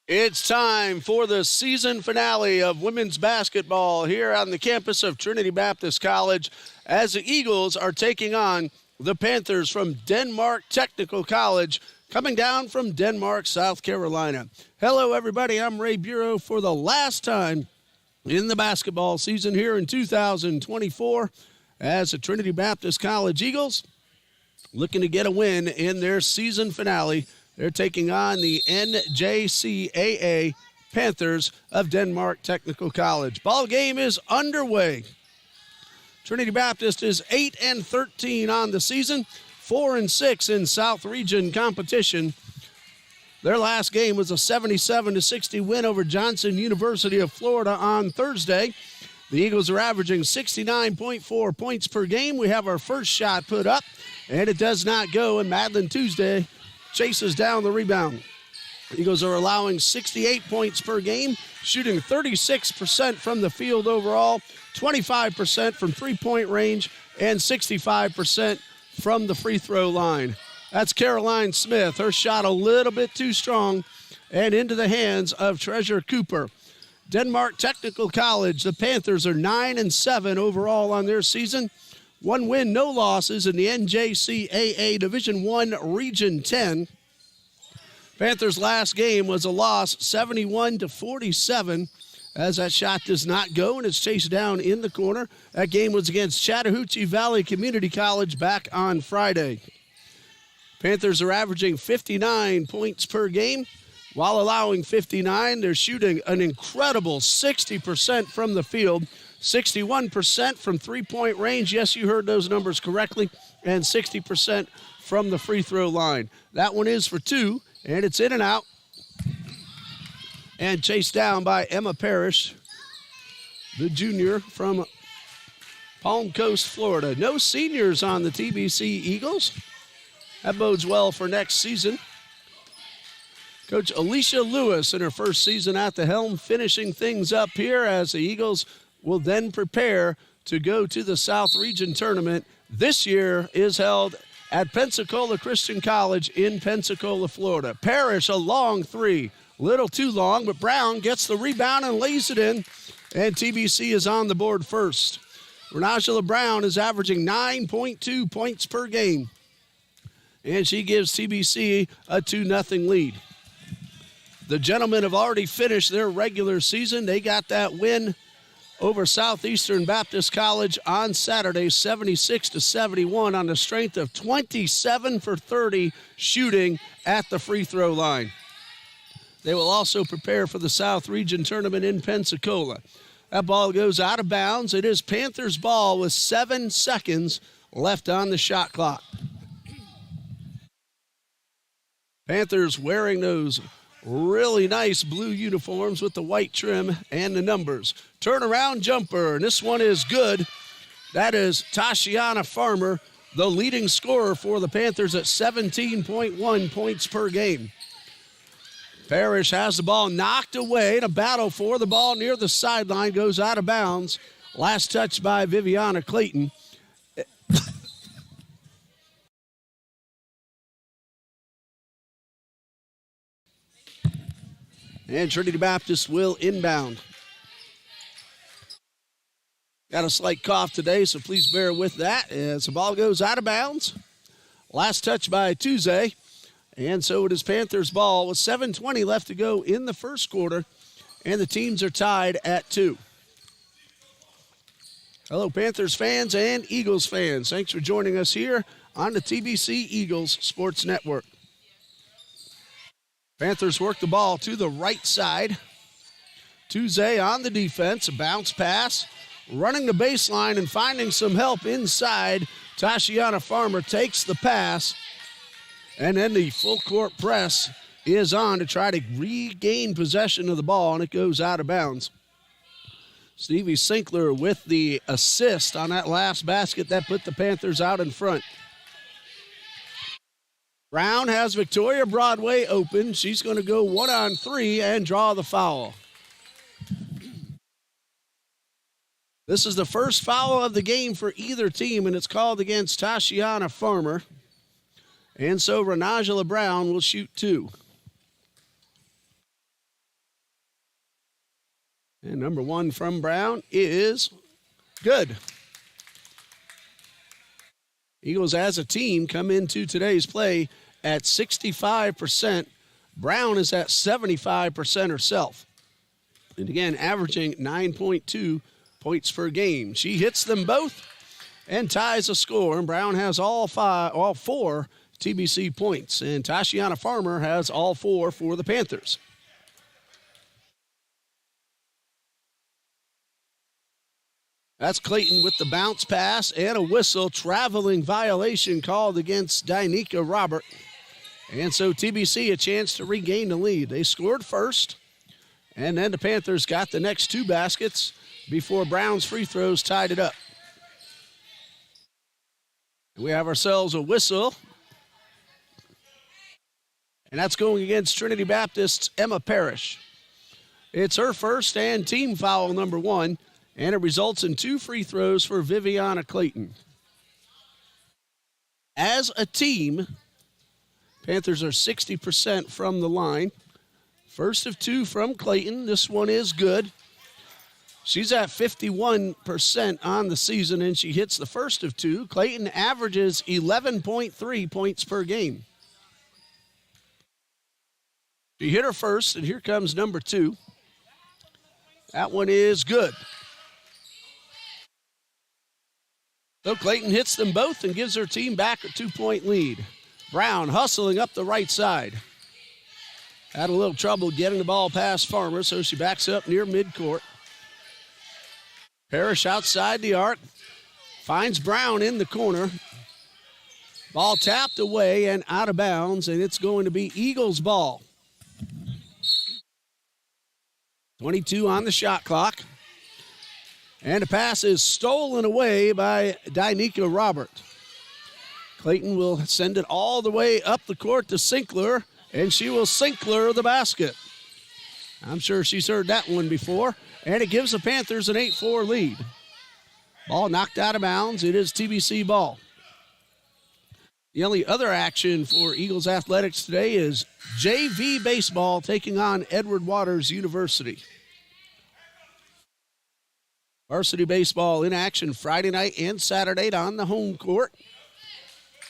It's time for the season finale of women's basketball here on the campus of Trinity Baptist College as the Eagles are taking on the Panthers from Denmark Technical College, coming down from Denmark, South Carolina. Hello, everybody. I'm Ray Bureau for the last time in the basketball season here in 2024 as the Trinity Baptist College Eagles looking to get a win in their season finale. They're taking on the NJCAA Panthers of Denmark Technical College. Ball game is underway. Trinity Baptist is 8-13 on the season, 4-6 in South Region competition. Their last game was a 77-60 win over Johnson University of Florida on Thursday. The Eagles are averaging 69.4 points per game. We have our first shot put up, and it does not go, and Madeline Tuesday chases down the rebound. Eagles are allowing 68 points per game, shooting 36% from the field overall, 25% from three-point range, and 65% from the free throw line. That's Caroline Smith. Her shot a little bit too strong and into the hands of Treasure Cooper. Denmark Technical College, the Panthers are 9-7 overall on their season. One win, no losses in the NJCAA Division I Region 10. Panthers' last game was a loss, 71-47, as that shot does not go and it's chased down in the corner. That game was against Chattahoochee Valley Community College back on Friday. Panthers are averaging 59 points per game. While allowing 59, they're shooting an incredible 60% from the field. 61% from three-point range. Yes, you heard those numbers correctly. And 60% from the free throw line. That one is for two, and it's in and out. And chased down by Emma Parrish, the junior from Palm Coast, Florida. No seniors on the TBC Eagles. That bodes well for next season. Coach Alicia Lewis in her first season at the helm, finishing things up here as the Eagles will then prepare to go to the South Region Tournament. This year is held at Pensacola Christian College in Pensacola, Florida. Parrish, a long three. Little too long, but Brown gets the rebound and lays it in, and TBC is on the board first. Renajala Brown is averaging 9.2 points per game, and she gives TBC a 2-0 lead. The gentlemen have already finished their regular season. They got that win over Southeastern Baptist College on Saturday, 76-71, on the strength of 27 for 30 shooting at the free throw line. They will also prepare for the South Region Tournament in Pensacola. That ball goes out of bounds. It is Panthers' ball with 7 seconds left on the shot clock. Panthers wearing those really nice blue uniforms with the white trim and the numbers. Turnaround jumper, and this one is good. That is Tashiana Farmer, the leading scorer for the Panthers at 17.1 points per game. Parrish has the ball knocked away in a battle for the ball near the sideline, goes out of bounds. Last touch by Viviana Clayton. And Trinity Baptist will inbound. Got a slight cough today, so please bear with that as the ball goes out of bounds. Last touch by Tuesday. And so it is Panthers ball with 7:20 left to go in the first quarter, and the teams are tied at 2. Hello, Panthers fans and Eagles fans. Thanks for joining us here on the TBC Eagles Sports Network. Panthers work the ball to the right side. Tuesday on the defense, a bounce pass, running the baseline and finding some help inside. Tashiana Farmer takes the pass, and then the full court press is on to try to regain possession of the ball, and it goes out of bounds. Stevie Sinkler with the assist on that last basket that put the Panthers out in front. Brown has Victoria Broadway open. She's going to go 1-on-3 and draw the foul. This is the first foul of the game for either team, and it's called against Tashiana Farmer. And so Renajala Brown will shoot 2. And number 1 from Brown is good. Eagles as a team come into today's play at 65%. Brown is at 75% herself. And again, averaging 9.2 points per game. She hits them both and ties a score. And Brown has all 4 TBC points. And Tashiana Farmer has all 4 for the Panthers. That's Clayton with the bounce pass and a whistle. Traveling violation called against Danica Robert. And so TBC a chance to regain the lead. They scored first, and then the Panthers got the next 2 baskets before Brown's free throws tied it up. We have ourselves a whistle. And that's going against Trinity Baptist's Emma Parrish. It's her first and team foul number 1. And it results in 2 free throws for Viviana Clayton. As a team, Panthers are 60% from the line. First of 2 from Clayton. This one is good. She's at 51% on the season, and she hits the first of 2. Clayton averages 11.3 points per game. She hit her first, and here comes number 2. That one is good. So Clayton hits them both and gives her team back a 2-point lead. Brown hustling up the right side. Had a little trouble getting the ball past Farmer, so she backs up near midcourt. Parrish outside the arc. Finds Brown in the corner. Ball tapped away and out of bounds, and it's going to be Eagles ball. 22 on the shot clock. And the pass is stolen away by Danica Robert. Clayton will send it all the way up the court to Sinkler, and she will Sinkler the basket. I'm sure she's heard that one before. And it gives the Panthers an 8-4 lead. Ball knocked out of bounds. It is TBC ball. The only other action for Eagles athletics today is JV baseball taking on Edward Waters University. Varsity baseball in action Friday night and Saturday on the home court.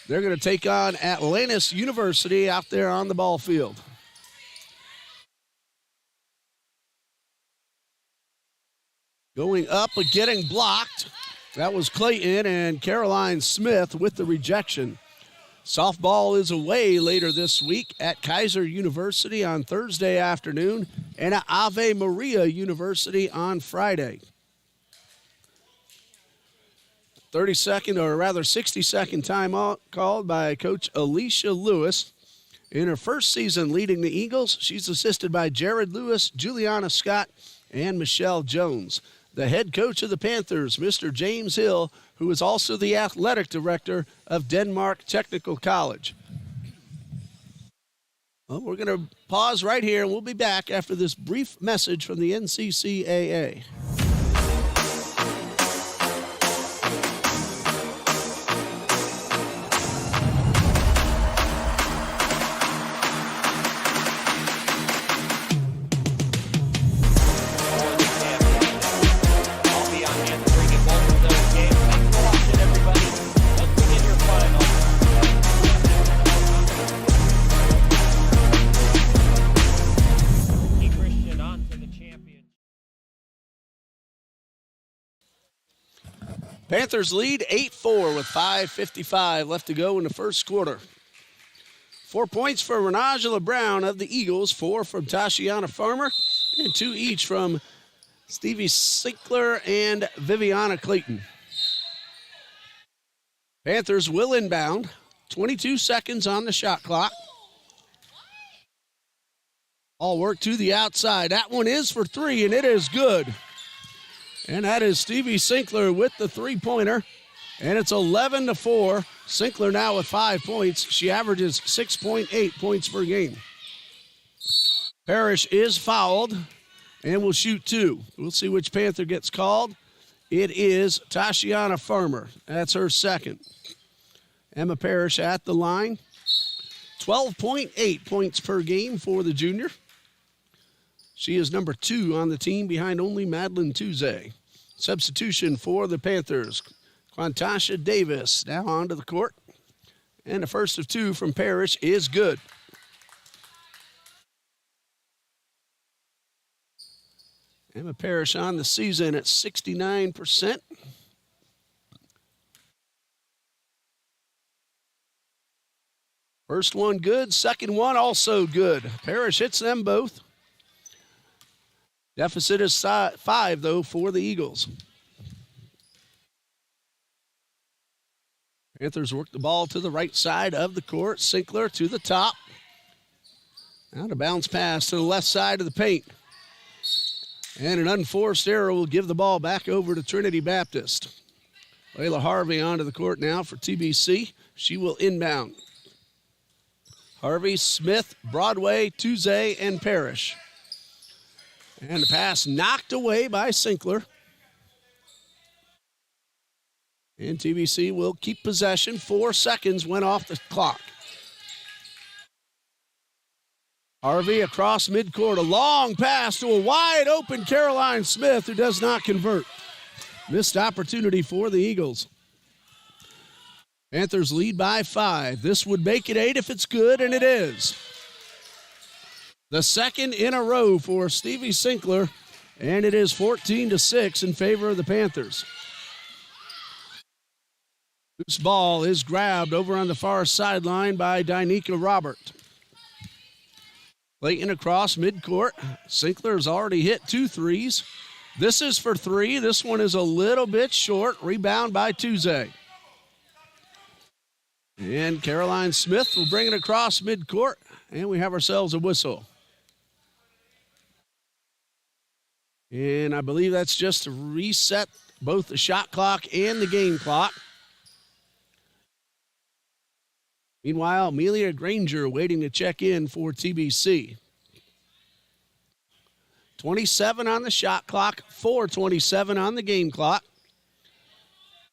They're going to take on Atlantis University out there on the ball field. Going up but getting blocked. That was Clayton and Caroline Smith with the rejection. Softball is away later this week at Kaiser University on Thursday afternoon and at Ave Maria University on Friday. 60-second timeout called by Coach Alicia Lewis. In her first season leading the Eagles, she's assisted by Jared Lewis, Juliana Scott, and Michelle Jones. The head coach of the Panthers, Mr. James Hill, who is also the athletic director of Denmark Technical College. Well, we're going to pause right here, and we'll be back after this brief message from the NCCAA. Panthers lead 8-4 with 5:55 left to go in the first quarter. 4 points for Renajala Brown of the Eagles, 4 from Tashiana Farmer, and 2 each from Stevie Sinkler and Viviana Clayton. Panthers will inbound. 22 seconds on the shot clock. All work to the outside. That one is for 3, and it is good. And that is Stevie Sinkler with the three-pointer. And it's 11-4. Sinkler now with 5 points. She averages 6.8 points per game. Parrish is fouled and will shoot 2. We'll see which Panther gets called. It is Tashiana Farmer. That's her second. Emma Parrish at the line. 12.8 points per game for the junior. She is number 2 on the team behind only Madeline Tuesday. Substitution for the Panthers. Quantasha Davis now onto the court. And the first of 2 from Parrish is good. Emma Parrish on the season at 69%. First one good, second one also good. Parrish hits them both. Deficit is 5, though, for the Eagles. Panthers work the ball to the right side of the court. Sinkler to the top. Out of bounce pass to the left side of the paint. And an unforced error will give the ball back over to Trinity Baptist. Layla Harvey onto the court now for TBC. She will inbound. Harvey, Smith, Broadway, Tuesday, and Parrish. And the pass knocked away by Sinkler. And TBC will keep possession. 4 seconds went off the clock. Harvey across midcourt. A long pass to a wide open Caroline Smith, who does not convert. Missed opportunity for the Eagles. Panthers lead by 5. This would make it 8 if it's good, and it is. The second in a row for Stevie Sinkler, and it is 14-6 in favor of the Panthers. Loose ball is grabbed over on the far sideline by Dynika Robert. Clayton across midcourt. Sinkler has already hit 2 threes. This is for 3. This one is a little bit short. Rebound by Tuesday. And Caroline Smith will bring it across midcourt, and we have ourselves a whistle. And I believe that's just to reset both the shot clock and the game clock. Meanwhile, Amelia Granger waiting to check in for TBC. 27 on the shot clock, 4:27 on the game clock.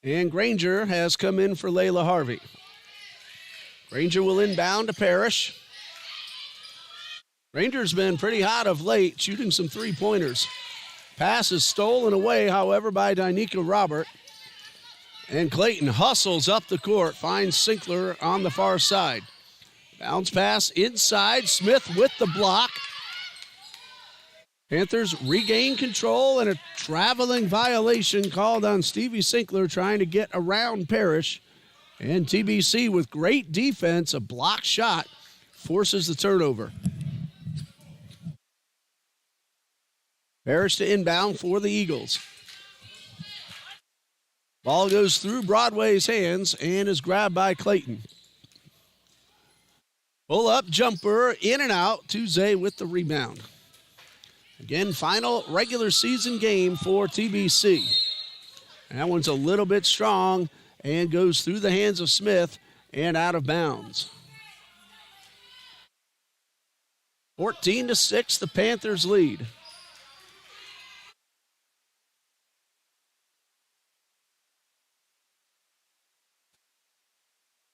And Granger has come in for Layla Harvey. Granger will inbound to Parrish. Granger's been pretty hot of late, shooting some three-pointers. Pass is stolen away, however, by Dynika Robert. And Clayton hustles up the court, finds Sinkler on the far side. Bounce pass inside, Smith with the block. Panthers regain control, and a traveling violation called on Stevie Sinkler trying to get around Parrish. And TBC with great defense, a block shot, forces the turnover. Parrish to inbound for the Eagles. Ball goes through Broadway's hands and is grabbed by Clayton. Pull-up jumper, in and out. Tuesday with the rebound. Again, final regular season game for TBC. That one's a little bit strong and goes through the hands of Smith and out of bounds. 14-6, the Panthers lead.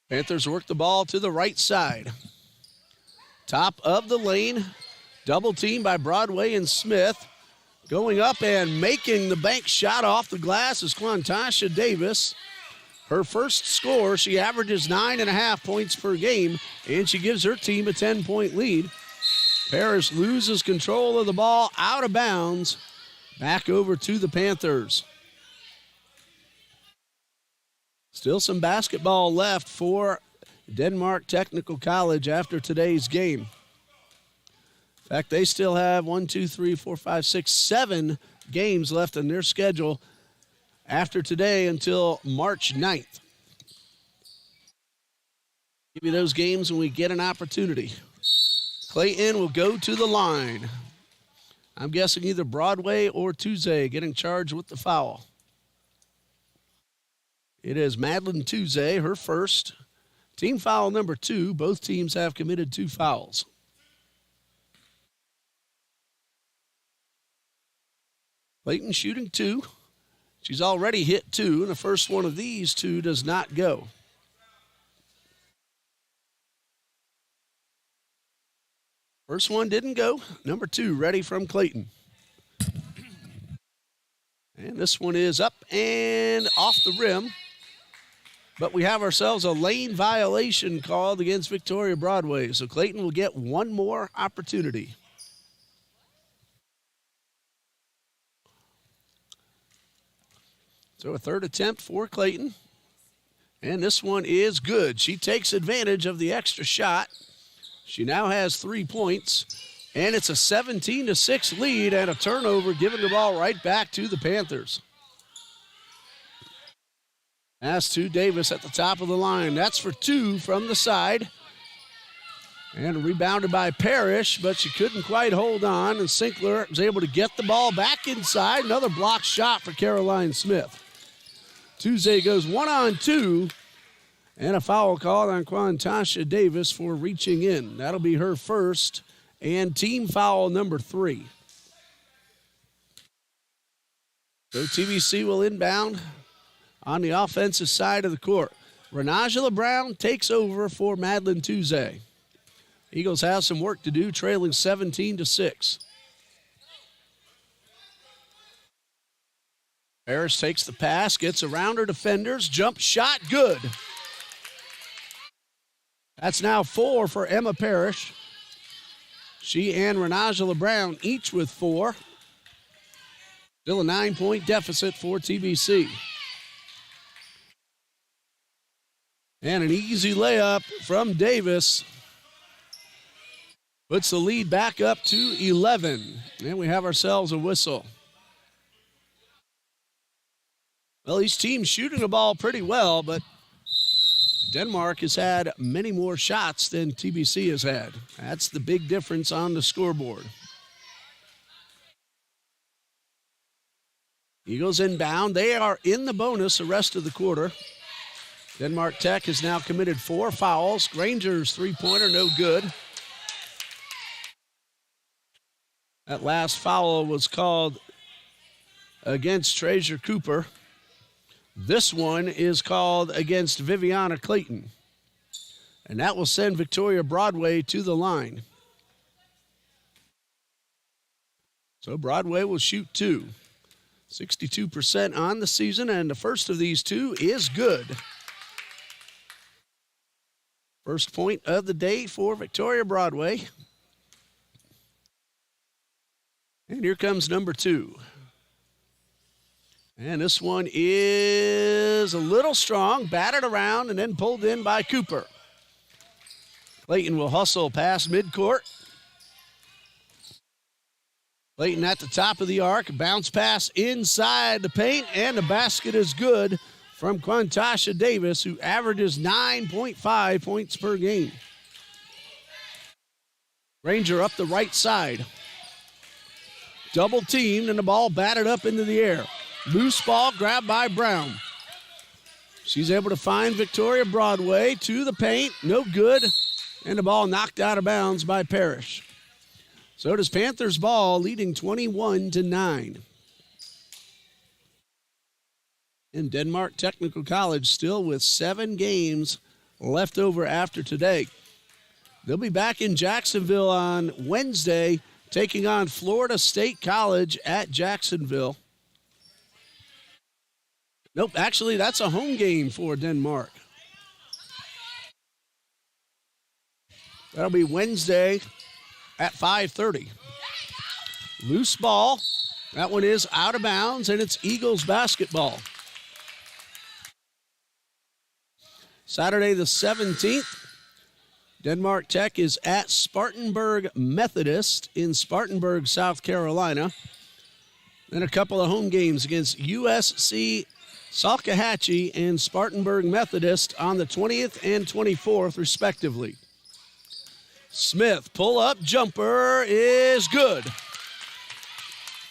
Panthers work the ball to the right side. Top of the lane, double team by Broadway and Smith. Going up and making the bank shot off the glass is Quantasha Davis. Her first score, she averages 9.5 points per game, and she gives her team a 10-point lead. Parrish loses control of the ball, out of bounds, back over to the Panthers. Still some basketball left for Denmark Technical College after today's game. In fact, they still have 7 games left on their schedule after today until March 9th. Give you those games when we get an opportunity. Clayton will go to the line. I'm guessing either Broadway or Tuesday getting charged with the foul. It is Madeline Tuesday, her first. Team foul number 2. Both teams have committed 2 fouls. Clayton shooting 2. She's already hit 2, and the first one of these 2 does not go. First one didn't go. Number 2 ready from Clayton. And this one is up and off the rim. But we have ourselves a lane violation called against Victoria Broadway. So Clayton will get one more opportunity. So a third attempt for Clayton. And this one is good. She takes advantage of the extra shot. She now has 3 points. And it's a 17-6 lead and a turnover, giving the ball right back to the Panthers. Pass to Davis at the top of the line. That's for 2 from the side. And rebounded by Parrish, but she couldn't quite hold on. And Sinkler was able to get the ball back inside. Another block shot for Caroline Smith. Tuesday goes 1-on-2. And a foul called on Quantasha Davis for reaching in. That'll be her first. And team foul number 3. So TBC will inbound on the offensive side of the court. Renajala Brown takes over for Madeline Tuesday. Eagles have some work to do, trailing 17-6. Parrish takes the pass, gets around her defenders, jump shot, good. That's now 4 for Emma Parrish. She and Renajala Brown each with 4. Still a 9-point deficit for TBC. And an easy layup from Davis puts the lead back up to 11. And we have ourselves a whistle. Well, these teams shooting the ball pretty well, but Denmark has had many more shots than TBC has had. That's the big difference on the scoreboard. Eagles inbound. They are in the bonus the rest of the quarter. Denmark Tech has now committed 4 fouls. Granger's three-pointer, no good. That last foul was called against Treasure Cooper. This one is called against Viviana Clayton. And that will send Victoria Broadway to the line. So Broadway will shoot 2. 62% on the season, and the first of these 2 is good. First point of the day for Victoria Broadway. And here comes number 2. And this one is a little strong, batted around, and then pulled in by Cooper. Clayton will hustle past midcourt. Clayton at the top of the arc, bounce pass inside the paint, and the basket is good from Quantasha Davis, who averages 9.5 points per game. Granger up the right side. Double teamed, and the ball batted up into the air. Loose ball grabbed by Brown. She's able to find Victoria Broadway to the paint. No good. And the ball knocked out of bounds by Parrish. So does Panthers ball, leading 21-9. And Denmark Technical College still with 7 games left over after today. They'll be back in Jacksonville on Wednesday, taking on Florida State College at Jacksonville. Nope, actually, that's a home game for Denmark. That'll be Wednesday at 5:30. Loose ball. That one is out of bounds, and it's Eagles basketball. Saturday the 17th, Denmark Tech is at Spartanburg Methodist in Spartanburg, South Carolina. Then a couple of home games against USC Salkehatchie and Spartanburg Methodist on the 20th and 24th, respectively. Smith, pull-up jumper is good.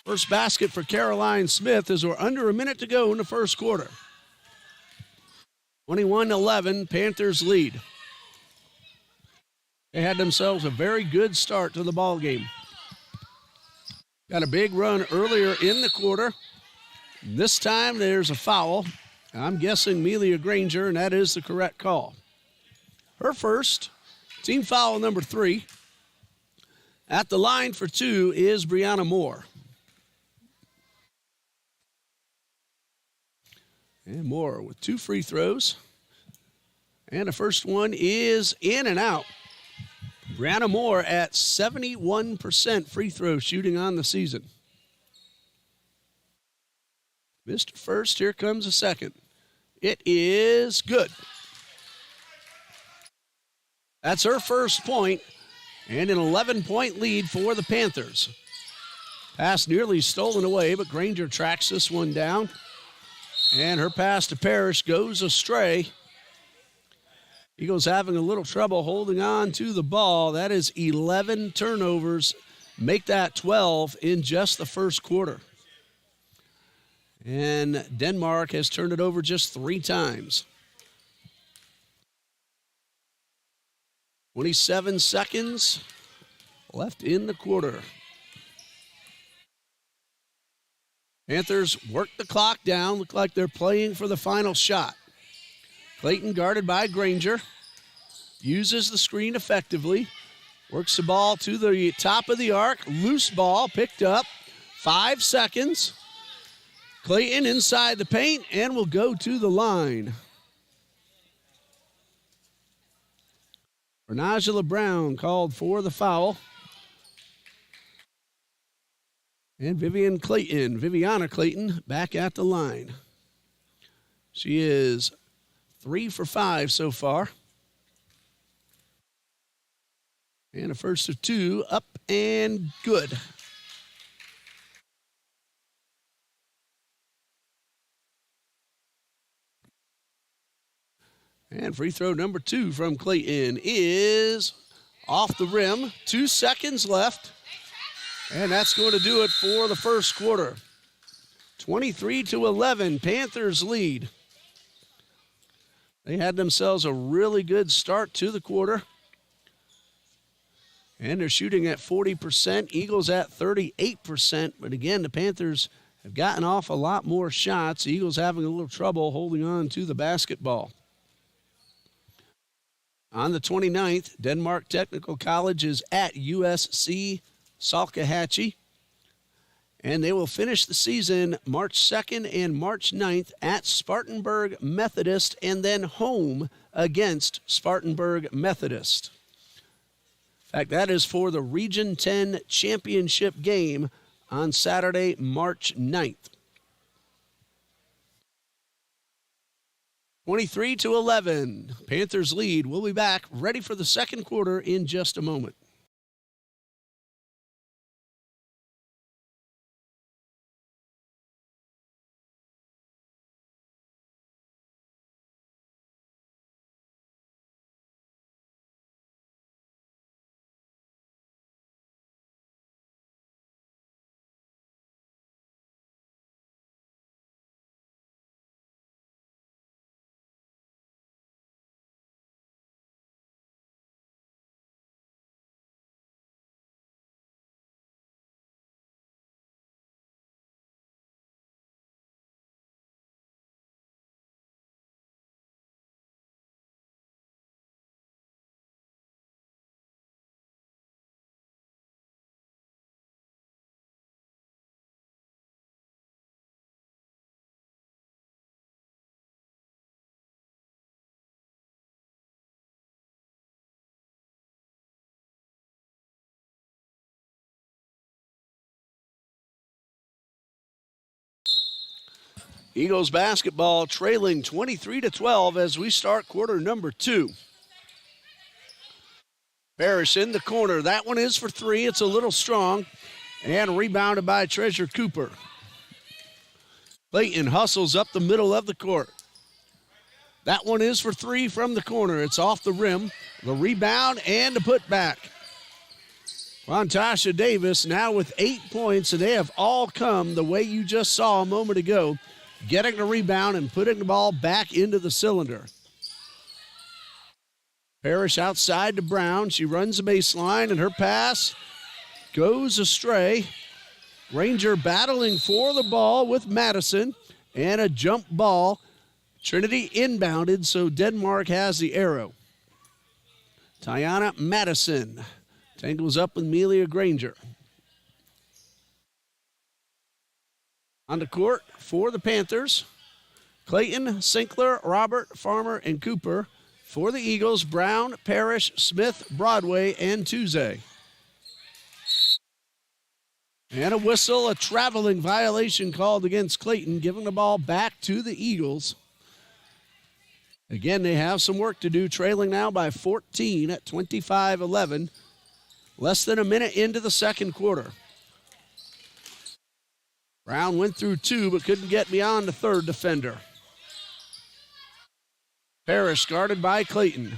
First basket for Caroline Smith as we're under a minute to go in the first quarter. 21-11, Panthers lead. They had themselves a very good start to the ball game. Got a big run earlier in the quarter. This time there's a foul. I'm guessing Melia Granger, and that is the correct call. Her first, team foul number 3. At the line for 2 is Brianna Moore. And Moore with 2 free throws. And the first one is in and out. Brianna Moore at 71% free throw shooting on the season. Missed first, here comes a second. It is good. That's her first point, and an 11-point lead for the Panthers. Pass nearly stolen away, but Granger tracks this one down. And her pass to Parrish goes astray. Eagles having a little trouble holding on to the ball. That is 11 turnovers. Make that 12 in just the first quarter. And Denmark has turned it over just 3 times. 27 seconds left in the quarter. Panthers work the clock down. Look like they're playing for the final shot. Clayton guarded by Granger. Uses the screen effectively. Works the ball to the top of the arc. Loose ball picked up. 5 seconds. Clayton inside the paint and will go to the line. Renajala Brown called for the foul. And Viviana Clayton back at the line. She is 3 for 5 so far. And a first of 2 up and good. And free throw number 2 from Clayton is off the rim. 2 seconds left. And that's going to do it for the first quarter. 23-11, Panthers lead. They had themselves a really good start to the quarter. And they're shooting at 40%, Eagles at 38%. But again, the Panthers have gotten off a lot more shots. The Eagles having a little trouble holding on to the basketball. On the 29th, Denmark Technical College is at USC Salkehatchie. And they will finish the season March 2nd and March 9th at Spartanburg Methodist and then home against Spartanburg Methodist. In fact, that is for the Region 10 championship game on Saturday, March 9th. 23-11, Panthers lead. We'll be back ready for the second quarter in just a moment. Eagles basketball trailing 23-12 as we start quarter number 2. Parrish in the corner. That one is for 3. It's a little strong. And rebounded by Treasure Cooper. Clayton hustles up the middle of the court. That one is for 3 from the corner. It's off the rim. The rebound and the putback. Rontasha Davis now with 8 points, and they have all come the way you just saw a moment ago, getting the rebound and putting the ball back into the cylinder. Parrish outside to Brown. She runs the baseline, and her pass goes astray. Granger battling for the ball with Madison, and a jump ball. Trinity inbounded, so Denmark has the arrow. Tiana Madison tangles up with Amelia Granger. On the court for the Panthers, Clayton, Sinkler, Robert, Farmer, and Cooper. For the Eagles, Brown, Parrish, Smith, Broadway, and Tuesday. And a whistle, a traveling violation called against Clayton, giving the ball back to the Eagles. Again, they have some work to do, trailing now by 14 at 25-11. Less than a minute into the second quarter. Brown went through two, but couldn't get beyond the third defender. Parrish guarded by Clayton.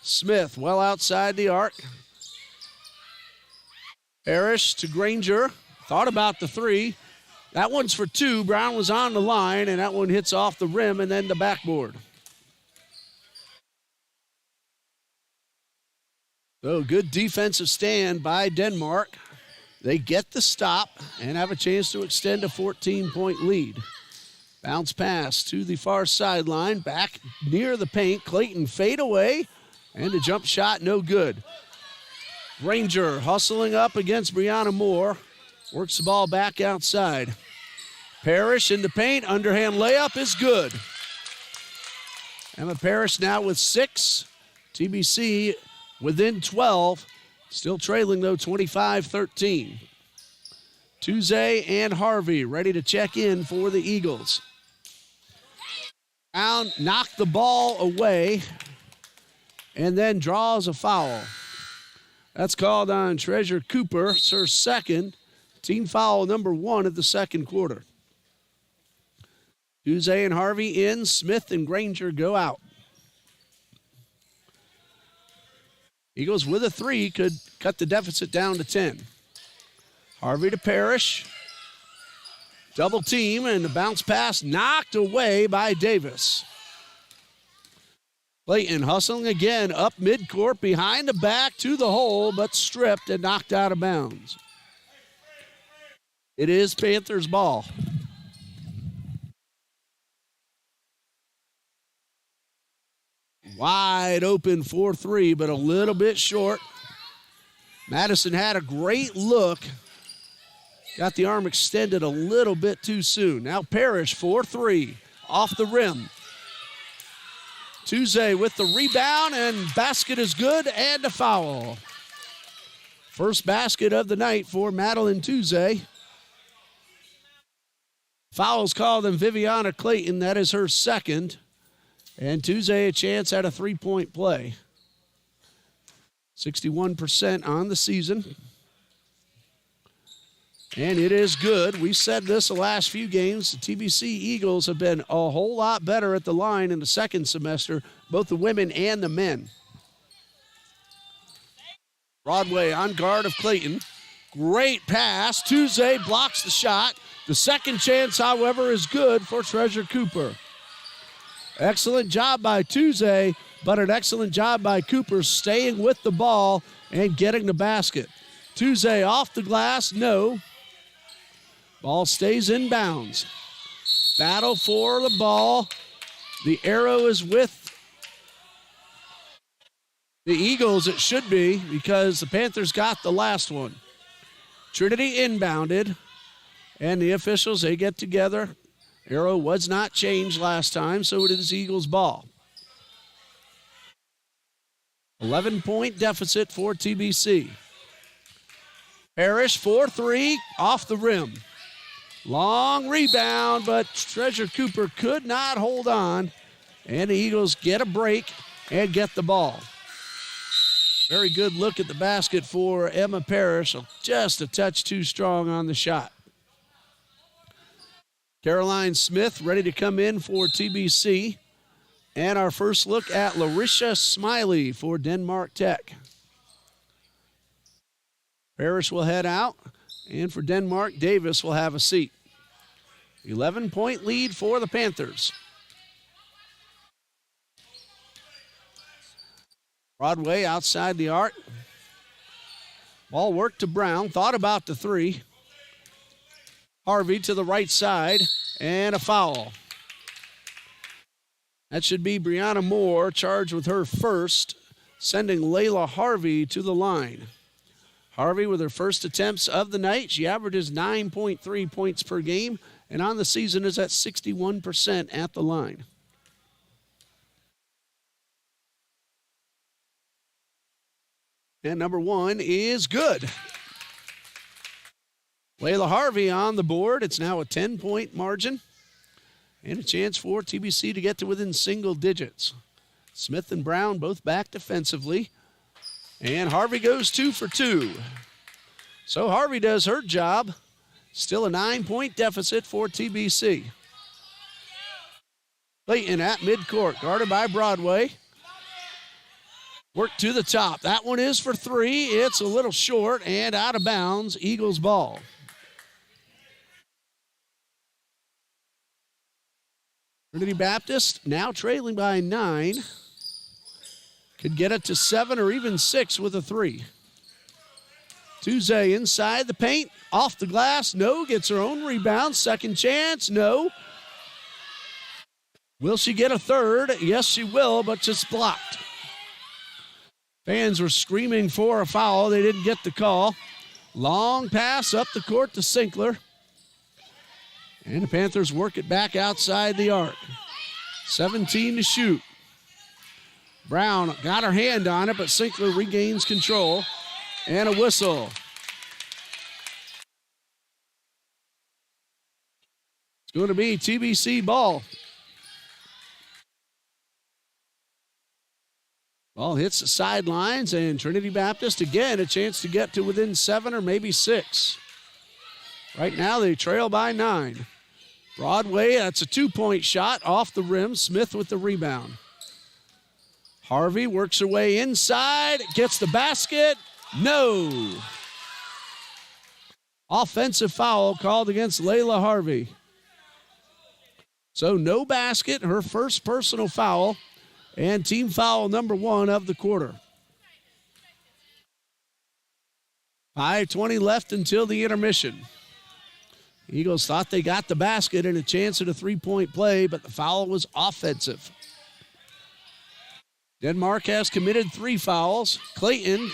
Smith well outside the arc. Parrish to Granger. Thought about the three. That one's for two. Brown was on the line, and that one hits off the rim and then the backboard. So good defensive stand by Denmark. They get the stop and have a chance to extend a 14-point lead. Bounce pass to the far sideline, back near the paint. Clayton fade away, and a jump shot no good. Granger hustling up against Brianna Moore. Works the ball back outside. Parrish in the paint, underhand layup is good. Emma Parrish now with 6. TBC within 12. Still trailing, though, 25-13. Tuesday and Harvey ready to check in for the Eagles. Brown knocked the ball away and then draws a foul. That's called on Treasure Cooper. It's her second. Team foul number 1 of the second quarter. Tuesday and Harvey in. Smith and Granger go out. Eagles with a 3 could cut the deficit down to 10. Harvey to Parrish. Double team, and the bounce pass knocked away by Davis. Clayton hustling again up midcourt, behind the back to the hole, but stripped and knocked out of bounds. It is Panthers ball. Wide open 4-3, but a little bit short. Madison had a great look. Got the arm extended a little bit too soon. Now Parrish, 4-3, off the rim. Tuesday with the rebound, and basket is good, and a foul. First basket of the night for Madeline Tuesday. Foul's called on Viviana Clayton. That is her second. And Tuesday a chance at a three-point play. 61% on the season. And it is good. We said this the last few games. The TBC Eagles have been a whole lot better at the line in the second semester, both the women and the men. Broadway on guard of Clayton. Great pass. Tuesday blocks the shot. The second chance, however, is good for Treasure Cooper. Excellent job by Tuesday, but an excellent job by Cooper staying with the ball and getting the basket. Tuesday off the glass, no. Ball stays in bounds. Battle for the ball. The arrow is with the Eagles, it should be, because the Panthers got the last one. Trinity inbounded, and the officials, they get together. Arrow was not changed last time, so it is Eagles ball. 11-point deficit for TBC. Parrish, 4-3, off the rim. Long rebound, but Treasure Cooper could not hold on, and the Eagles get a break and get the ball. Very good look at the basket for Emma Parrish, just a touch too strong on the shot. Caroline Smith ready to come in for TBC. And our first look at Larisha Smiley for Denmark Tech. Parrish will head out, and for Denmark, Davis will have a seat. 11-point lead for the Panthers. Broadway outside the arc. Ball worked to Brown, thought about the three. Harvey to the right side, and a foul. That should be Brianna Moore, charged with her first, sending Layla Harvey to the line. Harvey with her first attempts of the night. She averages 9.3 points per game, and on the season is at 61% at the line. And number one is good. Layla Harvey on the board. It's now a 10-point margin and a chance for TBC to get to within single digits. Smith and Brown both back defensively. And Harvey goes 2 for 2. So Harvey does her job. Still a 9-point deficit for TBC. Clayton at midcourt, guarded by Broadway. Work to the top. That one is for 3. It's a little short and out of bounds. Eagles ball. Trinity Baptist now trailing by 9. Could get it to 7 or even 6 with a 3. Tuesday inside the paint, off the glass, no, gets her own rebound. Second chance, no. Will she get a third? Yes, she will, but just blocked. Fans were screaming for a foul. They didn't get the call. Long pass up the court to Sinkler. And the Panthers work it back outside the arc. 17 to shoot. Brown got her hand on it, but Sinkler regains control. And a whistle. It's going to be TBC ball. Ball hits the sidelines, and Trinity Baptist, again, a chance to get to within 7 or maybe 6. Right now, they trail by 9. Broadway, that's a 2-point shot off the rim. Smith with the rebound. Harvey works her way inside, gets the basket. No. Offensive foul called against Layla Harvey. So no basket, her first personal foul, and team foul number 1 of the quarter. 5:20 left until the intermission. Eagles thought they got the basket and a chance at a 3-point play, but the foul was offensive. Denmark has committed 3 fouls. Clayton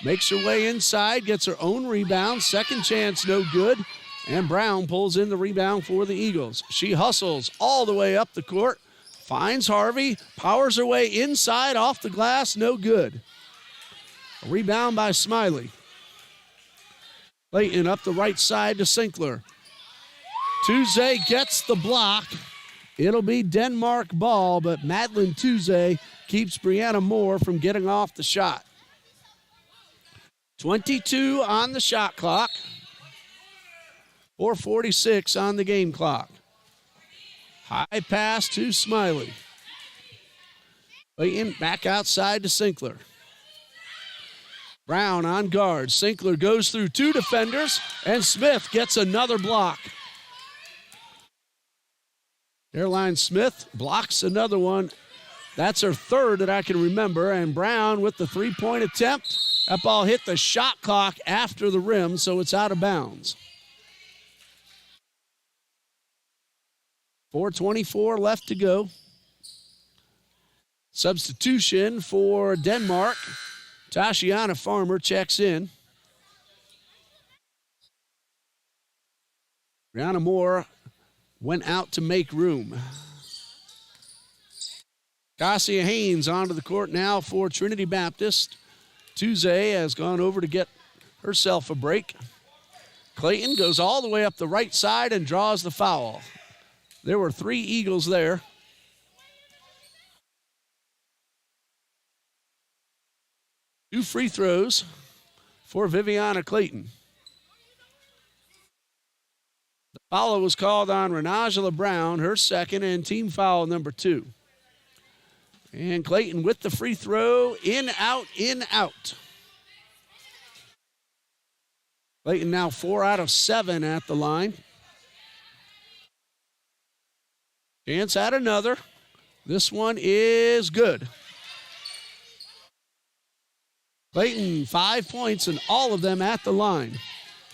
makes her way inside, gets her own rebound. Second chance, no good. And Brown pulls in the rebound for the Eagles. She hustles all the way up the court, finds Harvey, powers her way inside off the glass, no good. A rebound by Smiley. Clayton up the right side to Sinkler. Tuesday gets the block. It'll be Denmark ball, but Madeline Tuesday keeps Brianna Moore from getting off the shot. 22 on the shot clock. 4:46 on the game clock. High pass to Smiley. Clayton back outside to Sinkler. Brown on guard. Sinkler goes through 2 defenders, and Smith gets another block. Caroline Smith blocks another one. That's her third that I can remember. And Brown with the 3-point attempt. That ball hit the shot clock after the rim, so it's out of bounds. 4:24 left to go. Substitution for Denmark. Tashiana Farmer checks in. Brianna Moore went out to make room. Cassia Haynes onto the court now for Trinity Baptist. Tuesday has gone over to get herself a break. Clayton goes all the way up the right side and draws the foul. There were 3 Eagles there. Two free throws for Viviana Clayton. The foul was called on Renajala Brown, her second, and team foul number 2. And Clayton with the free throw, in, out, in, out. Clayton now 4 out of 7 at the line. Chance at another. This one is good. Clayton, 5 points, and all of them at the line.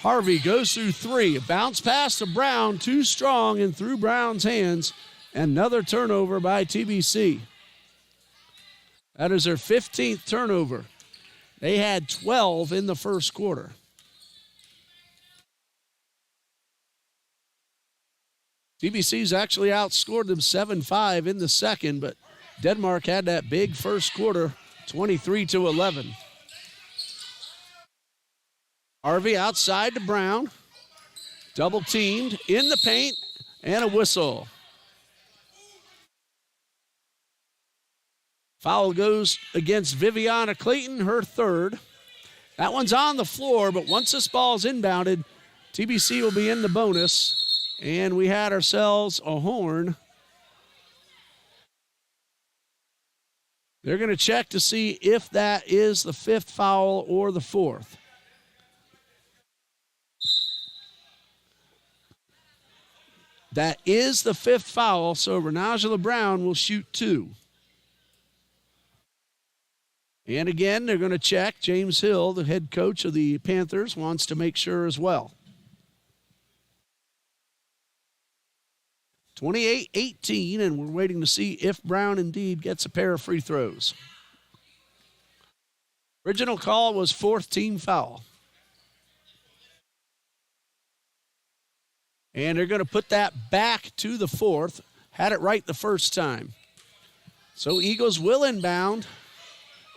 Harvey goes through 3. A bounce pass to Brown, too strong and through Brown's hands. Another turnover by TBC. That is their 15th turnover. They had 12 in the first quarter. TBC's actually outscored them 7-5 in the second, but Denmark had that big first quarter, 23-11. Harvey outside to Brown. Double teamed in the paint and a whistle. Foul goes against Viviana Clayton, her third. That one's on the floor, but once this ball's inbounded, TBC will be in the bonus. And we had ourselves a horn. They're going to check to see if that is the 5th foul or the 4th. That is the 5th foul, so Renajala Brown will shoot 2. And again, they're going to check. James Hill, the head coach of the Panthers, wants to make sure as well. 28-18, and we're waiting to see if Brown indeed gets a pair of free throws. Original call was 4th team foul. And they're going to put that back to the 4th. Had it right the first time. So Eagles will inbound.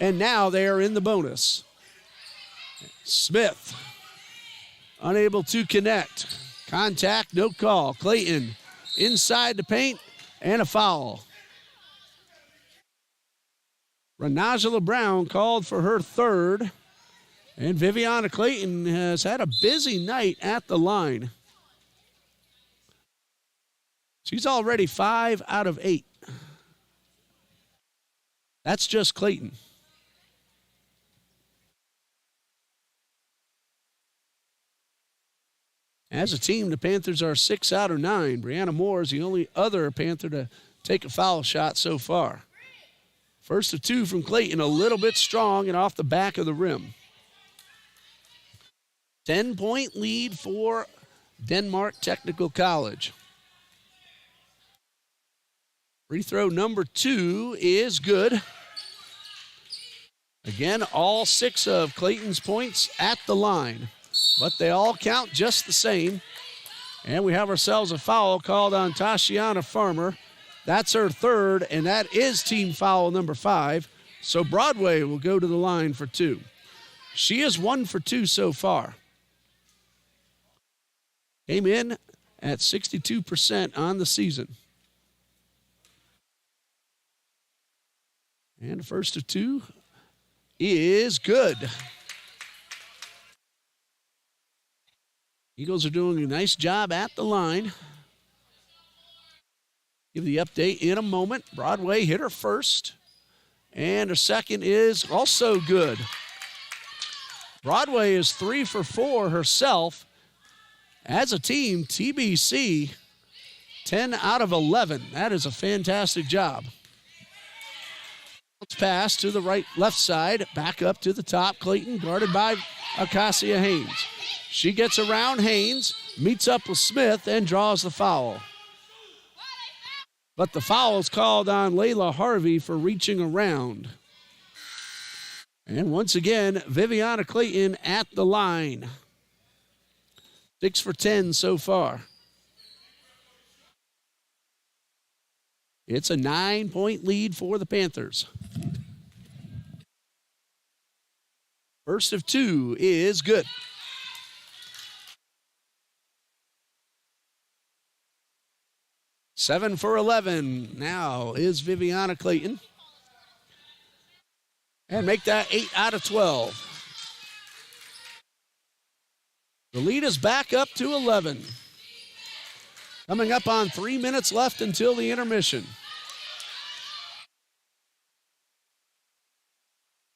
And now they are in the bonus. Smith, unable to connect. Contact, no call. Clayton inside the paint and a foul. Renajala Brown called for her third. And Viviana Clayton has had a busy night at the line. She's already 5 out of 8. That's just Clayton. As a team, the Panthers are 6 out of 9. Brianna Moore is the only other Panther to take a foul shot so far. First of 2 from Clayton, a little bit strong and off the back of the rim. 10-point lead for Denmark Technical College. Free throw number 2 is good. Again, all 6 of Clayton's points at the line, but they all count just the same. And we have ourselves a foul called on Tashiana Farmer. That's her third, and that is team foul number 5. So Broadway will go to the line for 2. She is 1 for 2 so far. Came in at 62% on the season. And the first of 2 is good. Eagles are doing a nice job at the line. Give the update in a moment. Broadway hit her first. And her second is also good. Broadway is 3 for 4 herself. As a team, TBC, 10 out of 11. That is a fantastic job. Pass to the left side, back up to the top. Clayton guarded by Acacia Haynes. She gets around Haynes, meets up with Smith, and draws the foul. But the foul is called on Layla Harvey for reaching around. And once again, Viviana Clayton at the line. 6 for 10 so far. It's a 9-point lead for the Panthers. First of 2 is good. Seven for 11 now is Viviana Clayton. And make that 8 out of 12. The lead is back up to 11. Coming up on 3 minutes left until the intermission.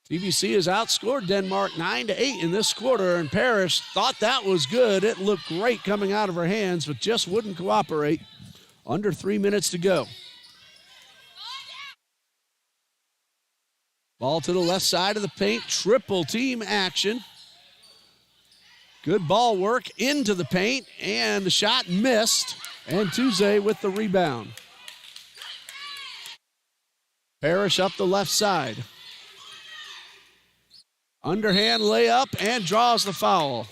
TBC has outscored Denmark 9-8 in this quarter, and Parrish thought that was good. It looked great coming out of her hands, but just wouldn't cooperate. Under 3 minutes to go. Ball to the left side of the paint, triple team action. Good ball work into the paint, and the shot missed, and Tuesday with the rebound. Parrish up the left side. Underhand layup and draws the foul.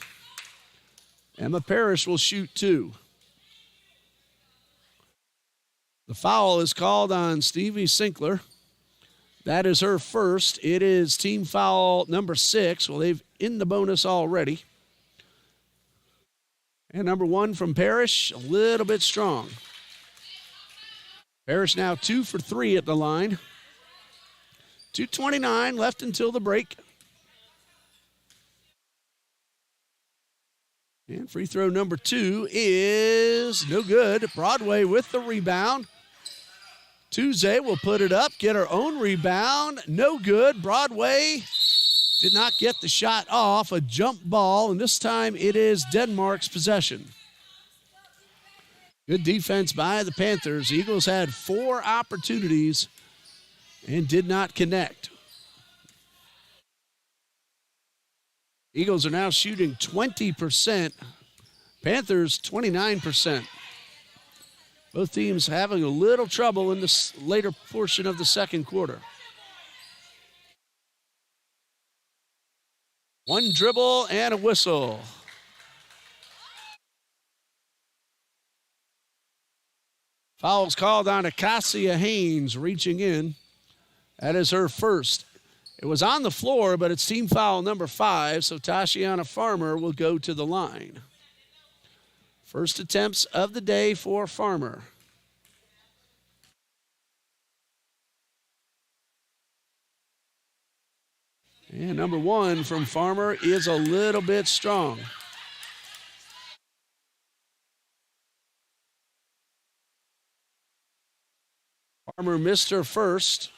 Emma Parrish will shoot 2. The foul is called on Stevie Sinkler. That is her first. It is team foul number 6. Well, they've in the bonus already. And number 1 from Parrish, a little bit strong. Parrish now 2 for 3 at the line. 2:29 left until the break. And free throw number 2 is no good. Broadway with the rebound. Tuesday will put it up, get her own rebound. No good. Broadway did not get the shot off. A jump ball, and this time it is Denmark's possession. Good defense by the Panthers. Eagles had 4 opportunities and did not connect. Eagles are now shooting 20%. Panthers 29%. Both teams having a little trouble in this later portion of the second quarter. One dribble and a whistle. Foul's called on Acacia Haynes reaching in. That is her first. It was on the floor, but it's team foul number 5, so Tashiana Farmer will go to the line. First attempts of the day for Farmer. And number 1 from Farmer is a little bit strong. Farmer missed her first.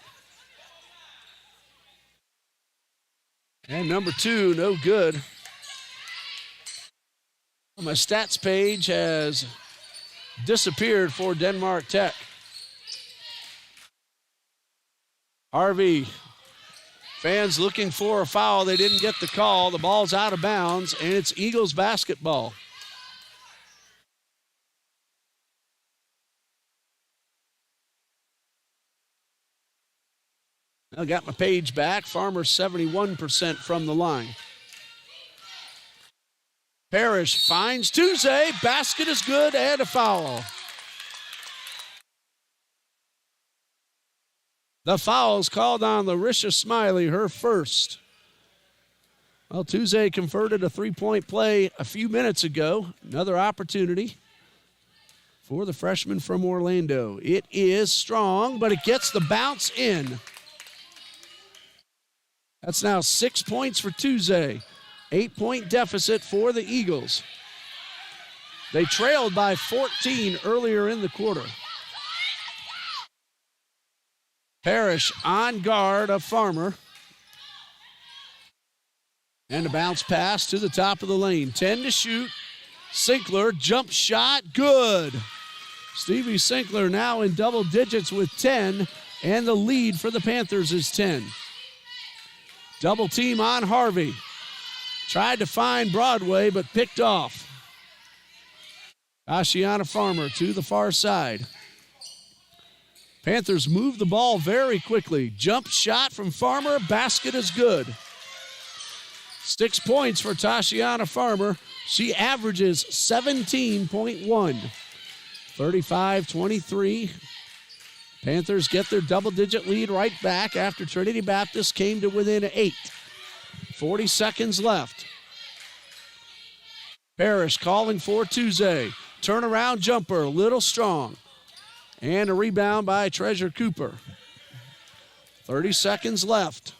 And number 2, no good. My stats page has disappeared for Denmark Tech. Harvey, fans looking for a foul. They didn't get the call. The ball's out of bounds, and it's Eagles basketball. I got my page back. Farmer 71% from the line. Parrish finds Tuesday. Basket is good and a foul. The foul is called on Larisha Smiley, her first. Well, Tuesday converted a three-point play a few minutes ago. Another opportunity for the freshman from Orlando. It is strong, but it gets the bounce in. That's now 6 points for Tuesday. 8-point deficit for the Eagles. They trailed by 14 earlier in the quarter. Parrish on guard of Farmer. And a bounce pass to the top of the lane. 10 to shoot. Sinkler, jump shot, good. Stevie Sinkler now in double digits with 10, and the lead for the Panthers is 10. Double team on Harvey. Tried to find Broadway, but picked off. Ashiana Farmer to the far side. Panthers move the ball very quickly. Jump shot from Farmer. Basket is good. 6 points for Tashiana Farmer. She averages 17.1. 35-23. Panthers get their double-digit lead right back after Trinity Baptist came to within 8. 40 seconds left. Parrish calling for Tuesday. Turnaround jumper, a little strong. And a rebound by Treasure Cooper. 30 seconds left.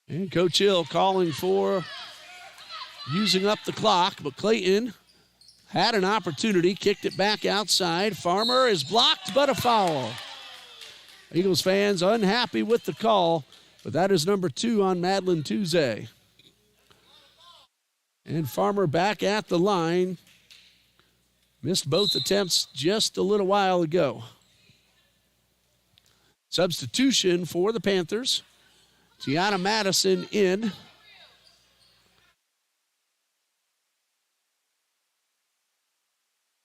And Coach Hill calling for using up the clock, but Clayton had an opportunity, kicked it back outside. Farmer is blocked, but a foul. Eagles fans unhappy with the call, but that is number 2 on Madeline Tuesday. And Farmer back at the line. Missed both attempts just a little while ago. Substitution for the Panthers. Gianna Madison in.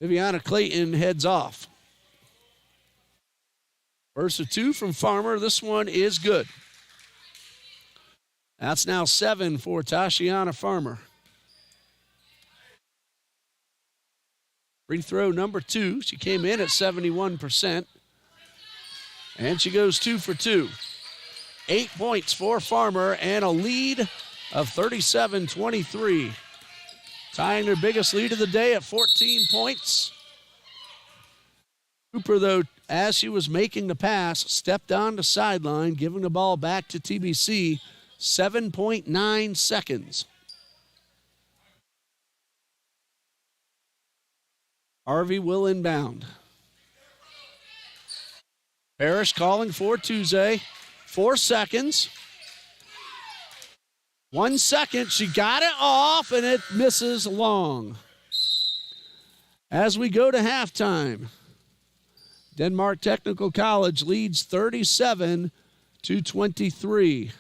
Viviana Clayton heads off. First of 2 from Farmer. This one is good. That's now 7 for Tashiana Farmer. Free throw number 2. She came in at 71%. And she goes 2 for 2. 8 points for Farmer and a lead of 37-23. Tying their biggest lead of the day at 14 points. Cooper, though, as she was making the pass, stepped on the sideline, giving the ball back to TBC. 7.9 seconds. Harvey will inbound. Parrish calling for Tuesday. 4 seconds. 1 second. She got it off, and it misses long. As we go to halftime, Denmark Technical College leads 37-23.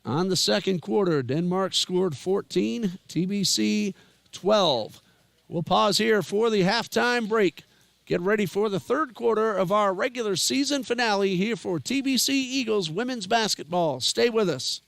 On the second quarter, Denmark scored 14, TBC 12. We'll pause here for the halftime break. Get ready for the third quarter of our regular season finale here for TBC Eagles women's basketball. Stay with us.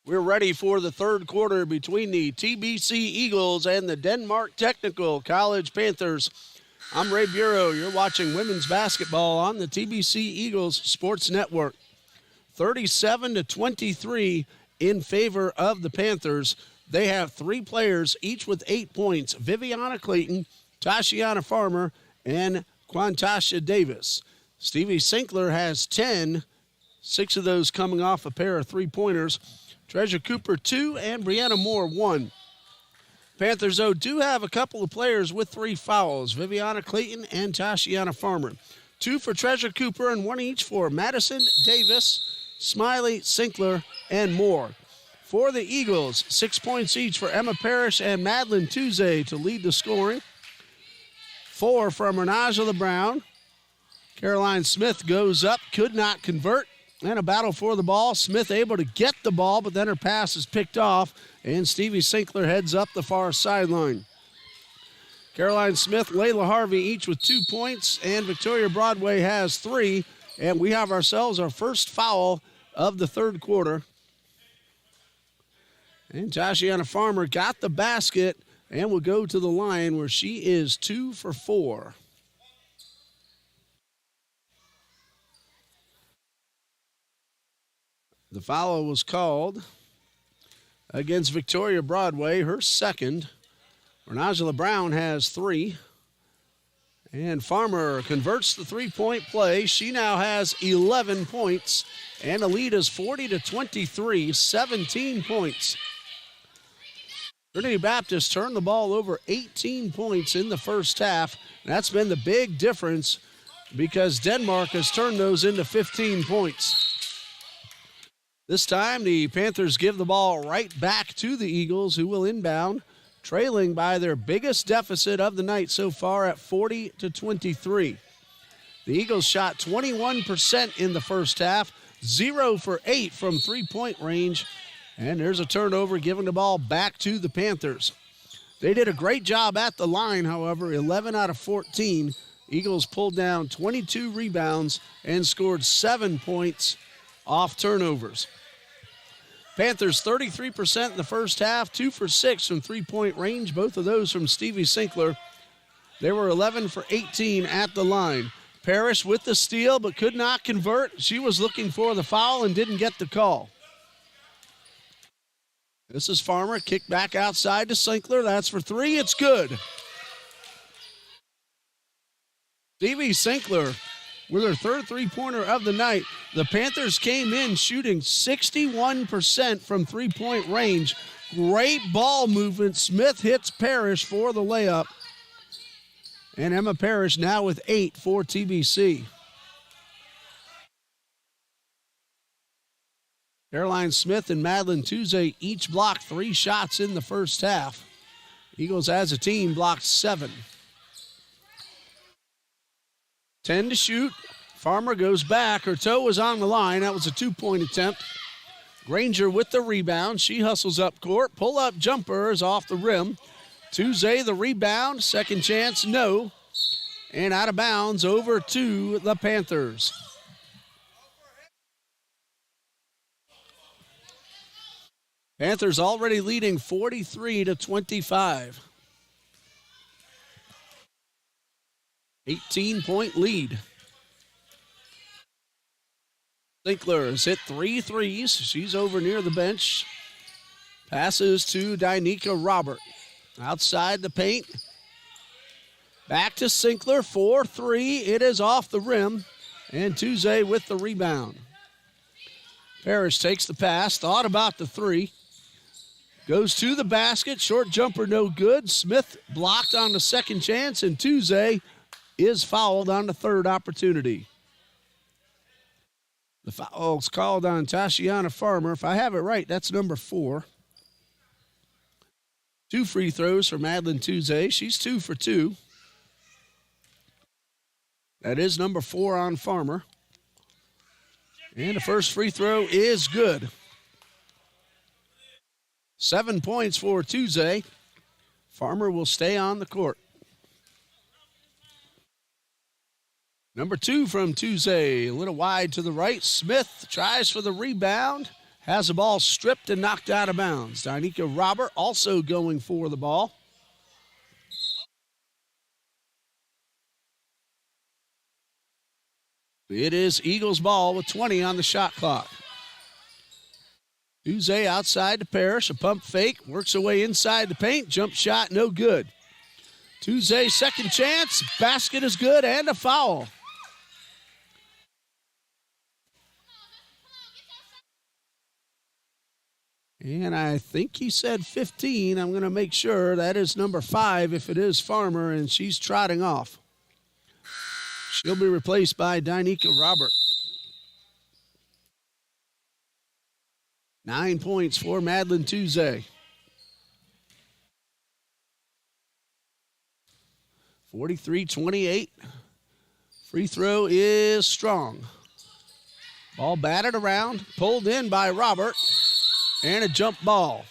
We're ready for the third quarter between the TBC Eagles and the Denmark Technical College Panthers. I'm Ray Bureau. You're watching women's basketball on the TBC Eagles Sports Network. 37-23 in favor of the Panthers. They have three players, each with 8 points: Viviana Clayton, Tashiana Farmer, and Quantasha Davis. Stevie Sinkler has 10, 6 of those coming off a pair of three-pointers. Treasure Cooper 2 and Brianna Moore 1. Panthers, though, do have a couple of players with 3 fouls: Viviana Clayton and Tashiana Farmer. 2 for Treasure Cooper and 1 each for Madison, Davis, Smiley, Sinkler, and Moore. For the Eagles, 6 points each for Emma Parrish and Madeline Tuesday to lead the scoring. 4 from Renajala Brown. Caroline Smith goes up, could not convert. And a battle for the ball. Smith able to get the ball, but then her pass is picked off, and Stevie Sinkler heads up the far sideline. Caroline Smith, Layla Harvey each with 2 points, and Victoria Broadway has 3. And we have ourselves our first foul of the third quarter. And Tashiana Farmer got the basket and will go to the line where she is 2 for 4. The foul was called against Victoria Broadway, her second. Renajala Brown has 3. And Farmer converts the three-point play. She now has 11 points, and the lead is 40-23, 17 points. Trinity Baptist turned the ball over 18 points in the first half. That's been the big difference because Denmark has turned those into 15 points. This time, the Panthers give the ball right back to the Eagles, who will inbound, trailing by their biggest deficit of the night so far at 40-23. The Eagles shot 21% in the first half, 0 for 8 from three-point range, and there's a turnover giving the ball back to the Panthers. They did a great job at the line, however, 11 out of 14. Eagles pulled down 22 rebounds and scored 7 points off turnovers. Panthers 33% in the first half, 2 for 6 from three-point range, both of those from Stevie Sinkler. They were 11 for 18 at the line. Parrish with the steal but could not convert. She was looking for the foul and didn't get the call. This is Farmer, kicked back outside to Sinkler. That's for 3. It's good. Stevie Sinkler with her third three-pointer of the night. The Panthers came in shooting 61% from three-point range. Great ball movement. Smith hits Parrish for the layup. And Emma Parrish now with 8 for TBC. Caroline Smith and Madeline Tuesday each blocked 3 shots in the first half. Eagles as a team blocked 7. 10 to shoot. Farmer goes back. Her toe was on the line. That was a 2-point attempt. Granger with the rebound. She hustles up court. Pull-up jumper is off the rim. Tuesday the rebound. Second chance, no. And out of bounds over to the Panthers. Panthers already leading 43-25. 18-point lead. Sinkler has hit 3 threes. She's over near the bench. Passes to Dynika Robert. Outside the paint. Back to Sinkler, 4-3. It is off the rim. And Tuesday with the rebound. Parrish takes the pass, thought about the 3. Goes to the basket, short jumper no good. Smith blocked on the second chance, and Tuesday is fouled on the third opportunity. The foul's called on Tashiana Farmer. If I have it right, that's number 4. 2 free throws for Madeline Tuesday. She's 2 for 2. That is number 4 on Farmer. And the first free throw is good. 7 points for Tuesday. Farmer will stay on the court. Number 2 from Tuesday, a little wide to the right. Smith tries for the rebound. has the ball stripped and knocked out of bounds. Danica Robert also going for the ball. It is Eagles ball with 20 on the shot clock. Tuesday outside to Parrish, a pump fake, works away inside the paint, jump shot, no good. Tuesday second chance, basket is good, and a foul. And I think he said 15. I'm going to make sure that is number 5 if it is Farmer, and she's trotting off. She'll be replaced by Danica Robert. 9 points for Madeline Tuesday. 43-28. Free throw is strong. Ball batted around, pulled in by Robert, and a jump ball.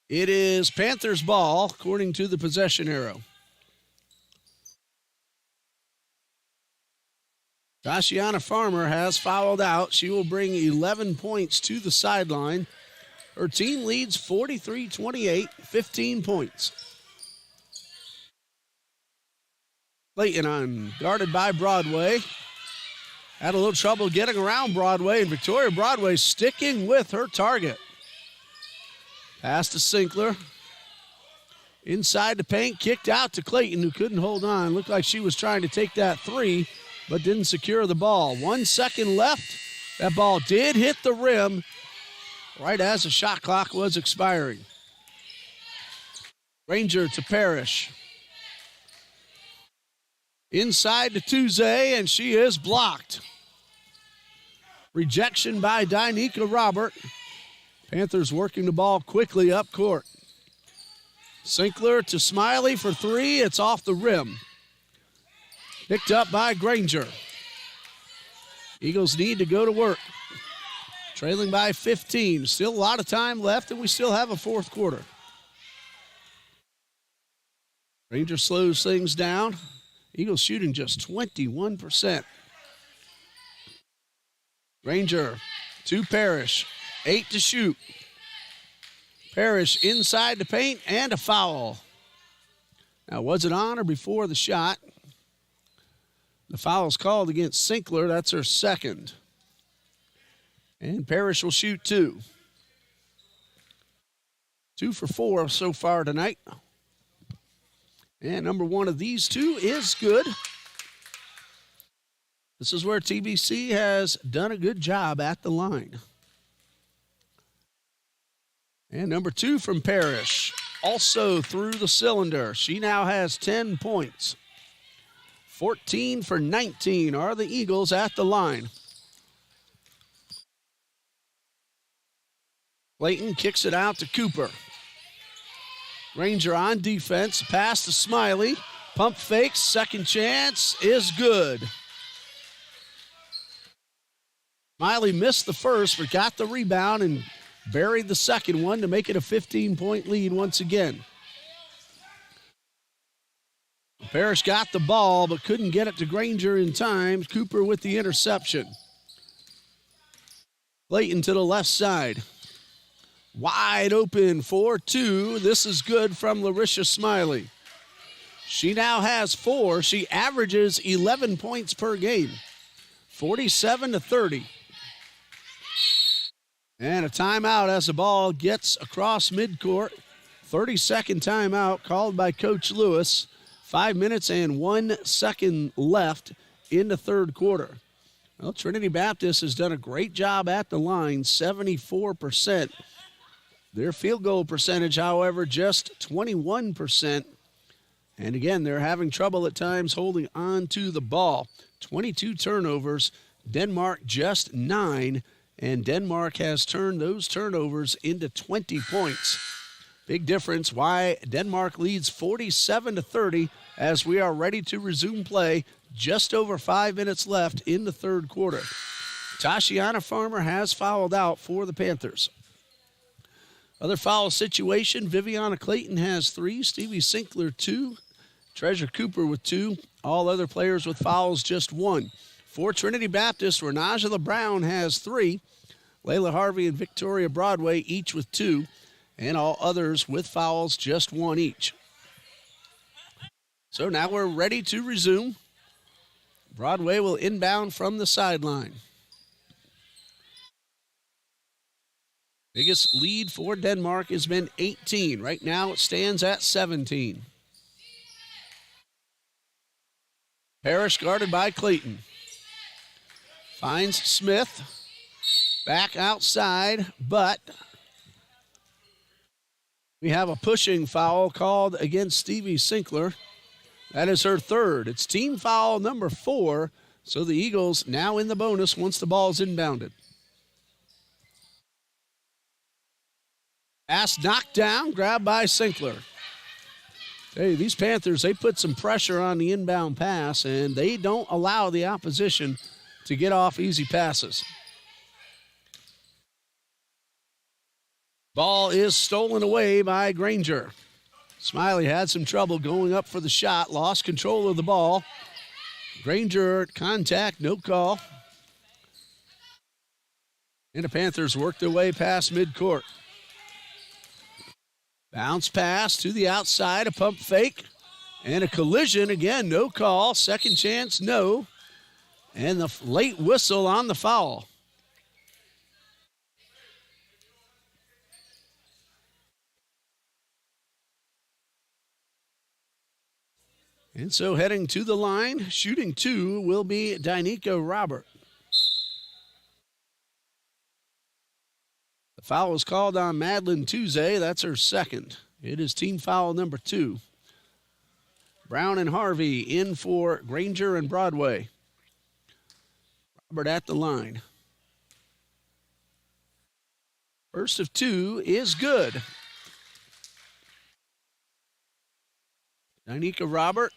It is Panthers ball, according to the possession arrow. Tashiana Farmer has fouled out. She will bring 11 points to the sideline. Her team leads 43-28, 15 points. Clayton on, guarded by Broadway. Had a little trouble getting around Broadway, and Victoria Broadway sticking with her target. Pass to Sinkler. Inside the paint, kicked out to Clayton, who couldn't hold on. Looked like she was trying to take that three, but didn't secure the ball. 1 second left. That ball did hit the rim right as the shot clock was expiring. Ranger to Parrish. Inside to Tuesday, and she is blocked. Rejection by Danica Robert. Panthers working the ball quickly up court. Sinkler to Smiley for three. It's off the rim. Picked up by Granger. Eagles need to go to work. Trailing by 15. Still a lot of time left, and we still have a fourth quarter. Granger slows things down. Eagles shooting just 21%. Granger to Parrish. 8 to shoot. Parrish inside the paint, and a foul. Now, was it on or before the shot? The foul is called against Sinkler. That's her second. And Parrish will shoot 2. 2 for 4 so far tonight. And number one of these two is good. This is where TBC has done a good job at the line. And number 2 from Parrish, also through the cylinder. She now has 10 points. 14 for 19 are the Eagles at the line. Clayton kicks it out to Cooper. Ranger on defense, pass to Smiley. Pump fakes, second chance is good. Smiley missed the first, but got the rebound and buried the second one to make it a 15-point lead once again. Parrish got the ball, but couldn't get it to Granger in time. Cooper with the interception. Clayton to the left side. Wide open for 2. This is good from Larisha Smiley. She now has 4. She averages 11 points per game. 47-30. And a timeout as the ball gets across midcourt. 30-second timeout called by Coach Lewis. 5 minutes and 1 second left in the third quarter. Well, Trinity Baptist has done a great job at the line, 74%. Their field goal percentage, however, just 21%. And again, they're having trouble at times holding on to the ball. 22 turnovers, Denmark just 9, and Denmark has turned those turnovers into 20 points. Big difference why Denmark leads 47-30 as we are ready to resume play. Just over 5 minutes left in the third quarter. Tashiana Farmer has fouled out for the Panthers. Other foul situation, Viviana Clayton has 3, Stevie Sinkler 2, Treasure Cooper with 2. All other players with fouls just 1. For Trinity Baptist, Renaja Brown has 3. Layla Harvey and Victoria Broadway each with 2. And all others with fouls, just 1 each. So now we're ready to resume. Broadway will inbound from the sideline. Biggest lead for Denmark has been 18. Right now it stands at 17. Parrish guarded by Clayton. Finds Smith. Back outside, but we have a pushing foul called against Stevie Sinkler. That is her 3rd. It's team foul number 4, so the Eagles now in the bonus once the ball is inbounded. Pass knocked down, grabbed by Sinkler. Hey, these Panthers, they put some pressure on the inbound pass, and they don't allow the opposition to get off easy passes. Ball is stolen away by Granger. Smiley had some trouble going up for the shot, lost control of the ball. Granger contact, no call. And the Panthers work their way past midcourt. Bounce pass to the outside, a pump fake, and a collision. Again, no call. Second chance, no. And the late whistle on the foul. And so heading to the line, shooting 2 will be Danica Robert. The foul was called on Madeline Tuesday. That's her 2nd. It is team foul number 2. Brown and Harvey in for Granger and Broadway. Robert at the line. First of 2 is good. Danica Robert,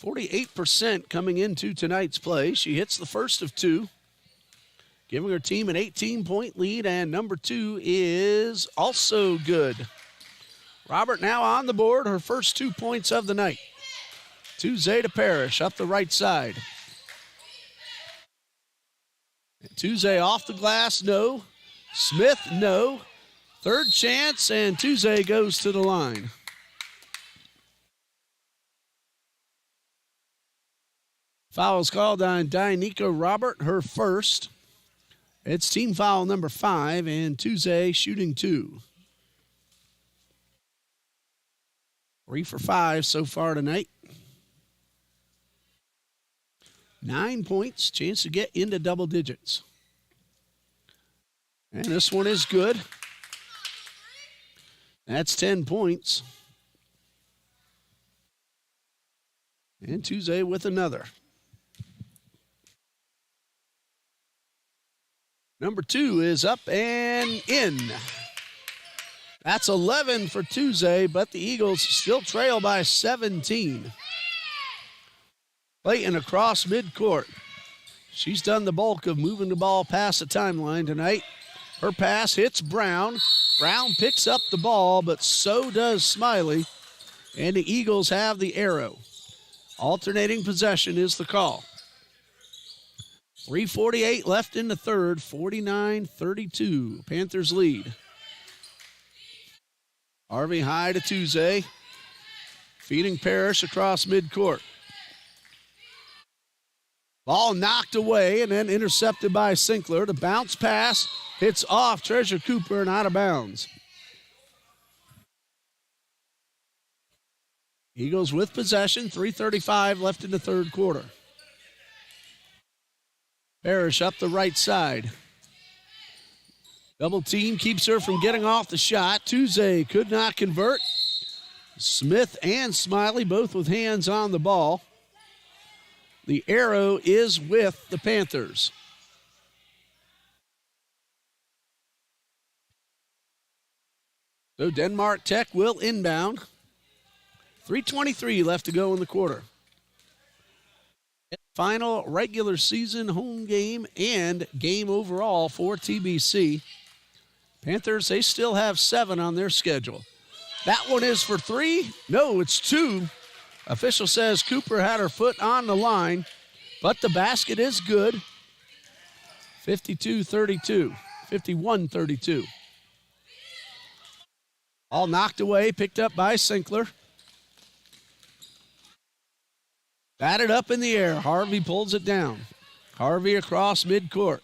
48% coming into tonight's play. She hits the first of 2, giving her team an 18-point lead, and number 2 is also good. Robert now on the board, her first 2 points of the night. Tuesday to Parrish up the right side. Tuesday off the glass, no. Smith, no. Third chance, and Tuesday goes to the line. Foul is called on Danica Robert, her 1st. It's team foul number 5, and Tuesday shooting 2. 3 for 5 so far tonight. 9 points, chance to get into double digits. And this one is good. That's 10 points. And Tuesday with another. Number 2 is up and in. That's 11 for Tuesday, but the Eagles still trail by 17. Clayton across midcourt. She's done the bulk of moving the ball past the timeline tonight. Her pass hits Brown. Brown picks up the ball, but so does Smiley. And the Eagles have the arrow. Alternating possession is the call. 3:48 left in the third, 49-32. Panthers lead. Harvey high to Tuesday. Feeding Parrish across midcourt. Ball knocked away and then intercepted by Sinkler. The bounce pass hits off Treasure Cooper and out of bounds. Eagles with possession, 3:35 left in the third quarter. Parrish up the right side. Double team keeps her from getting off the shot. Tuesday could not convert. Smith and Smiley both with hands on the ball. The arrow is with the Panthers. So Denmark Tech will inbound. 3:23 left to go in the quarter. Final regular season home game and game overall for TBC. Panthers, they still have 7 on their schedule. That one is for 3. No, it's 2. Official says Cooper had her foot on the line. But the basket is good. 52-32, 51-32. All knocked away, picked up by Sinkler. Batted up in the air. Harvey pulls it down. Harvey across midcourt.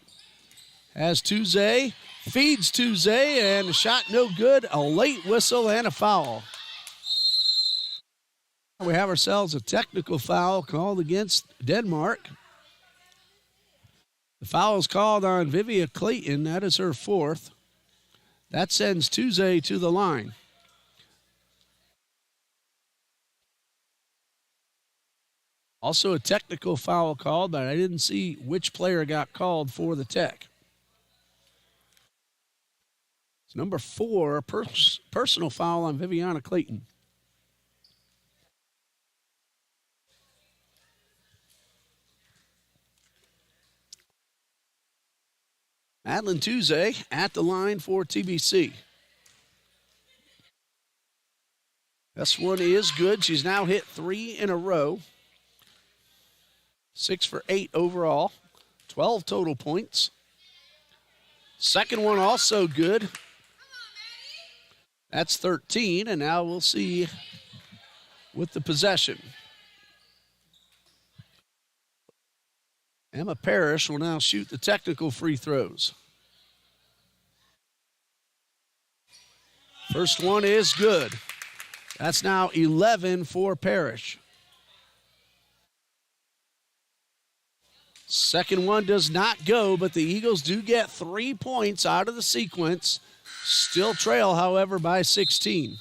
Has Tuesday, feeds Tuesday, and a shot no good. A late whistle and a foul. We have ourselves a technical foul called against Denmark. The foul is called on Vivia Clayton. That is her fourth. That sends Tuesday to the line. Also a technical foul called, but I didn't see which player got called for the tech. It's number 4, personal foul on Viviana Clayton. Madeline Tuesday at the line for TBC. This one is good. She's now hit 3 in a row. 6 for 8 overall. 12 total points. Second one also good. That's 13, and now we'll see with the possession. Emma Parrish will now shoot the technical free throws. First one is good. That's now 11 for Parrish. Second one does not go, but the Eagles do get 3 points out of the sequence. Still trail, however, by 16.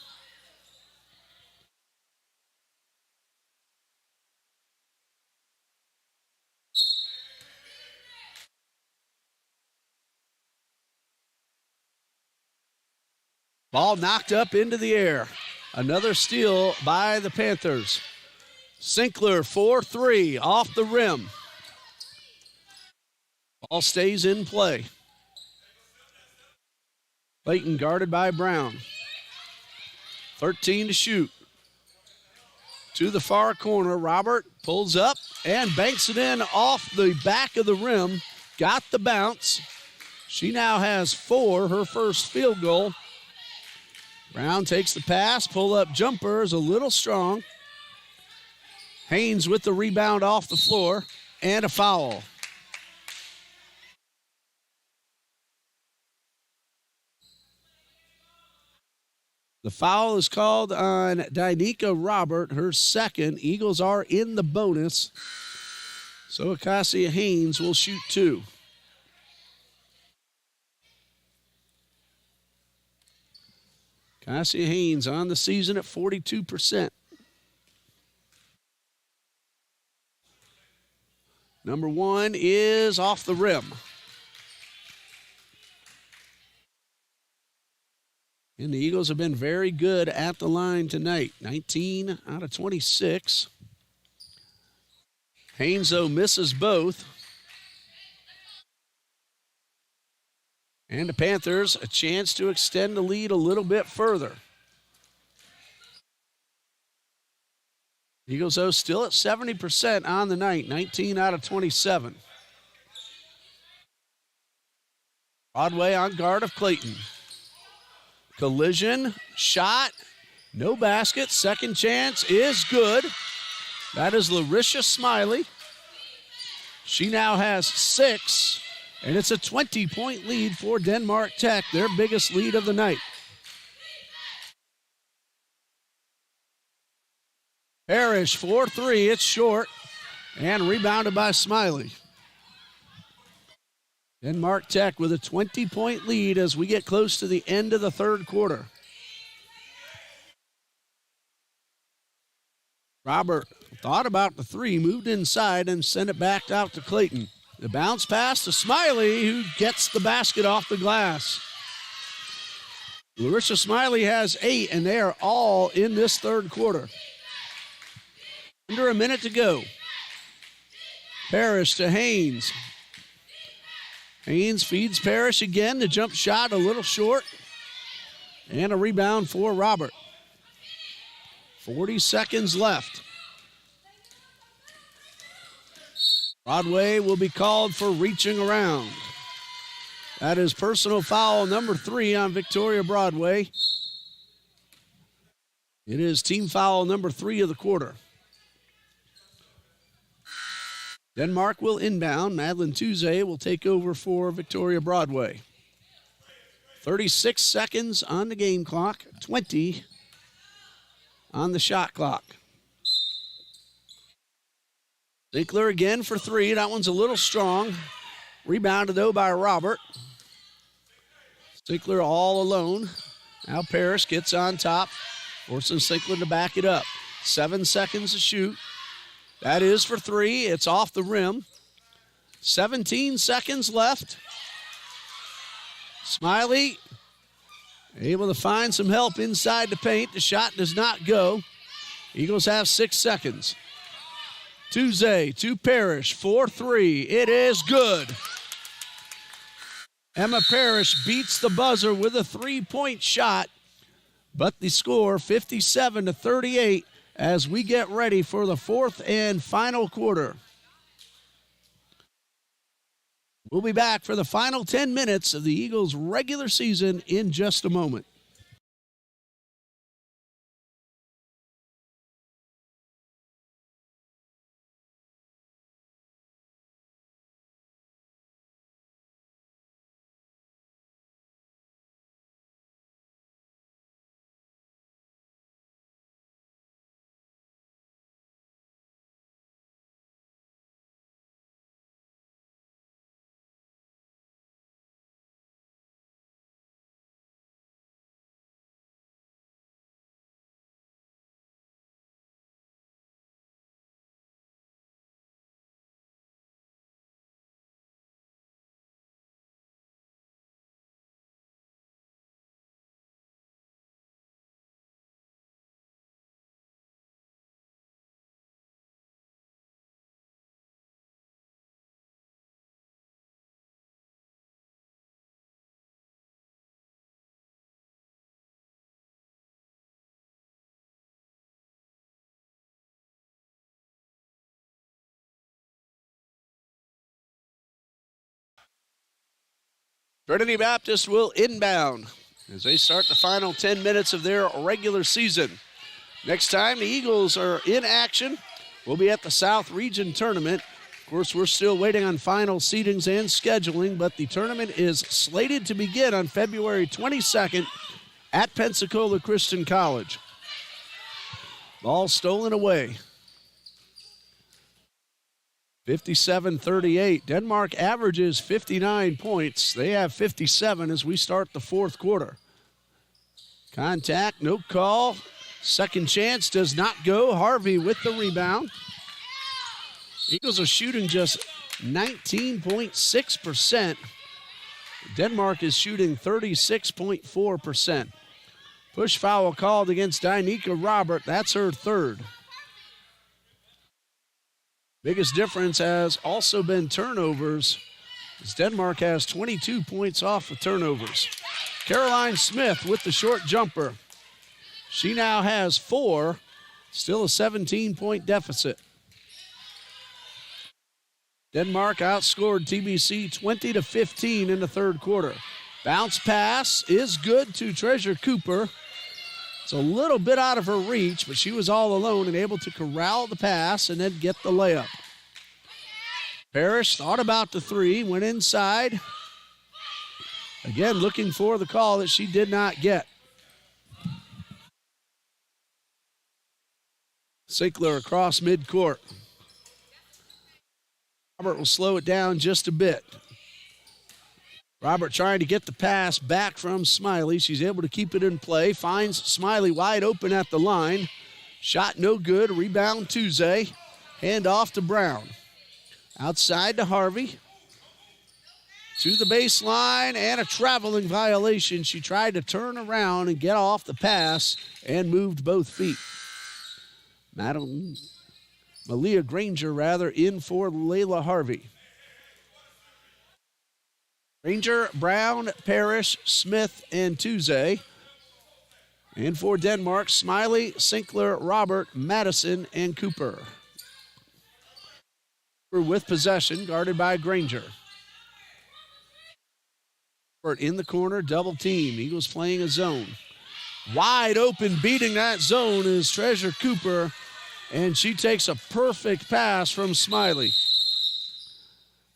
Ball knocked up into the air. Another steal by the Panthers. Sinkler, 4-3, off the rim. Ball stays in play. Clayton guarded by Brown. 13 to shoot. To the far corner, Robert pulls up and banks it in off the back of the rim. Got the bounce. She now has 4, her first field goal. Brown takes the pass, pull-up jumper is a little strong. Haynes with the rebound off the floor, and a foul. The foul is called on Dynika Robert, her second. Eagles are in the bonus, so Acacia Haynes will shoot 2. Cassia Haynes on the season at 42%. Number 1 is off the rim. And the Eagles have been very good at the line tonight. 19 out of 26. Haynes, though, misses both. And the Panthers a chance to extend the lead a little bit further. Eagles, though, still at 70% on the night, 19 out of 27. Broadway on guard of Clayton. Collision, shot, no basket. Second chance is good. That is Larisha Smiley. She now has 6. And it's a 20-point lead for Denmark Tech, their biggest lead of the night. Parrish, 4-3, it's short, and rebounded by Smiley. Denmark Tech with a 20-point lead as we get close to the end of the third quarter. Robert thought about the 3, moved inside, and sent it back out to Clayton. The bounce pass to Smiley, who gets the basket off the glass. Larissa Smiley has 8, and they are all in this third quarter. Under a minute to go. Parrish to Haynes. Haynes feeds Parrish again. The jump shot a little short. And a rebound for Robert. 40 seconds left. Broadway will be called for reaching around. That is personal foul number 3 on Victoria Broadway. It is team foul number 3 of the quarter. Denmark will inbound. Madeline Tuesday will take over for Victoria Broadway. 36 seconds on the game clock, 20 on the shot clock. Zinkler again for 3. That one's a little strong. Rebounded, though, by Robert. Zinkler all alone. Now Parrish gets on top, forcing Zinkler to back it up. 7 seconds to shoot. That is for 3. It's off the rim. 17 seconds left. Smiley able to find some help inside the paint. The shot does not go. Eagles have 6 seconds. Tuesday to Parrish for 3. It is good. Emma Parrish beats the buzzer with a 3-point shot, but the score 57-38 as we get ready for the 4th and final quarter. We'll be back for the final 10 minutes of the Eagles' regular season in just a moment. Trinity Baptist will inbound as they start the final 10 minutes of their regular season. Next time the Eagles are in action, we'll be at the South Region Tournament. Of course, we're still waiting on final seedings and scheduling, but the tournament is slated to begin on February 22nd at Pensacola Christian College. Ball stolen away. 57-38. Denmark averages 59 points. They have 57 as we start the 4th quarter. Contact, no call. Second chance does not go. Harvey with the rebound. Eagles are shooting just 19.6%. Denmark is shooting 36.4%. Push foul called against Dynika Robert. That's her 3rd. Biggest difference has also been turnovers, as Denmark has 22 points off of turnovers. Caroline Smith with the short jumper. She now has 4, still a 17-point deficit. Denmark outscored TBC 20-15 in the 3rd quarter. Bounce pass is good to Treasure Cooper. It's a little bit out of her reach, but she was all alone and able to corral the pass and then get the layup. Parrish thought about the 3, went inside. Again, looking for the call that she did not get. Zinkler across midcourt. Robert will slow it down just a bit. Robert trying to get the pass back from Smiley. She's able to keep it in play. Finds Smiley wide open at the line. Shot no good. Rebound Tuesday. Hand off to Brown. Outside to Harvey. To the baseline and a traveling violation. She tried to turn around and get off the pass and moved both feet. Malia Granger, in for Layla Harvey. Granger, Brown, Parrish, Smith, and Tuesday. And for Denmark, Smiley, Zinkler, Robert, Madison, and Cooper. With possession, guarded by Granger. In the corner, double team. Eagles playing a zone. Wide open, beating that zone is Treasure Cooper, and she takes a perfect pass from Smiley.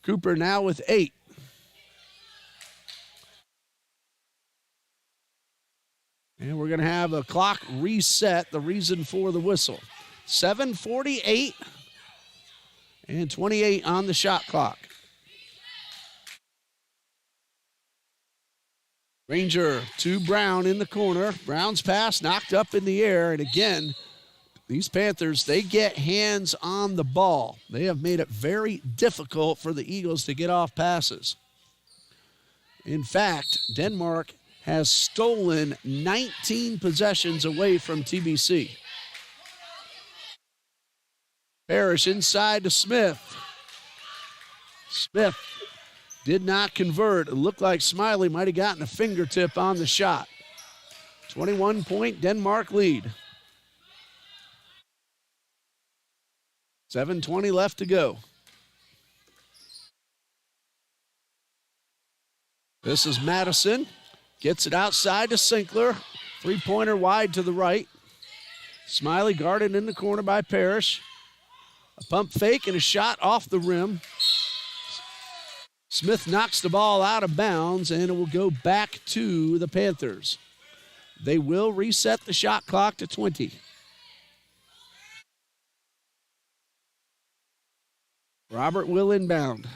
Cooper now with 8. And we're going to have a clock reset, the reason for the whistle. 7:48 and 28 on the shot clock. Granger to Brown in the corner. Brown's pass knocked up in the air. And again, these Panthers, they get hands on the ball. They have made it very difficult for the Eagles to get off passes. In fact, Denmark has stolen 19 possessions away from TBC. Parrish inside to Smith. Smith did not convert. It looked like Smiley might have gotten a fingertip on the shot. 21-point Denmark lead. 7:20 left to go. This is Madison. Gets it outside to Sinkler. Three-pointer wide to the right. Smiley guarded in the corner by Parrish. A pump fake and a shot off the rim. Smith knocks the ball out of bounds, and it will go back to the Panthers. They will reset the shot clock to 20. Robert will inbound.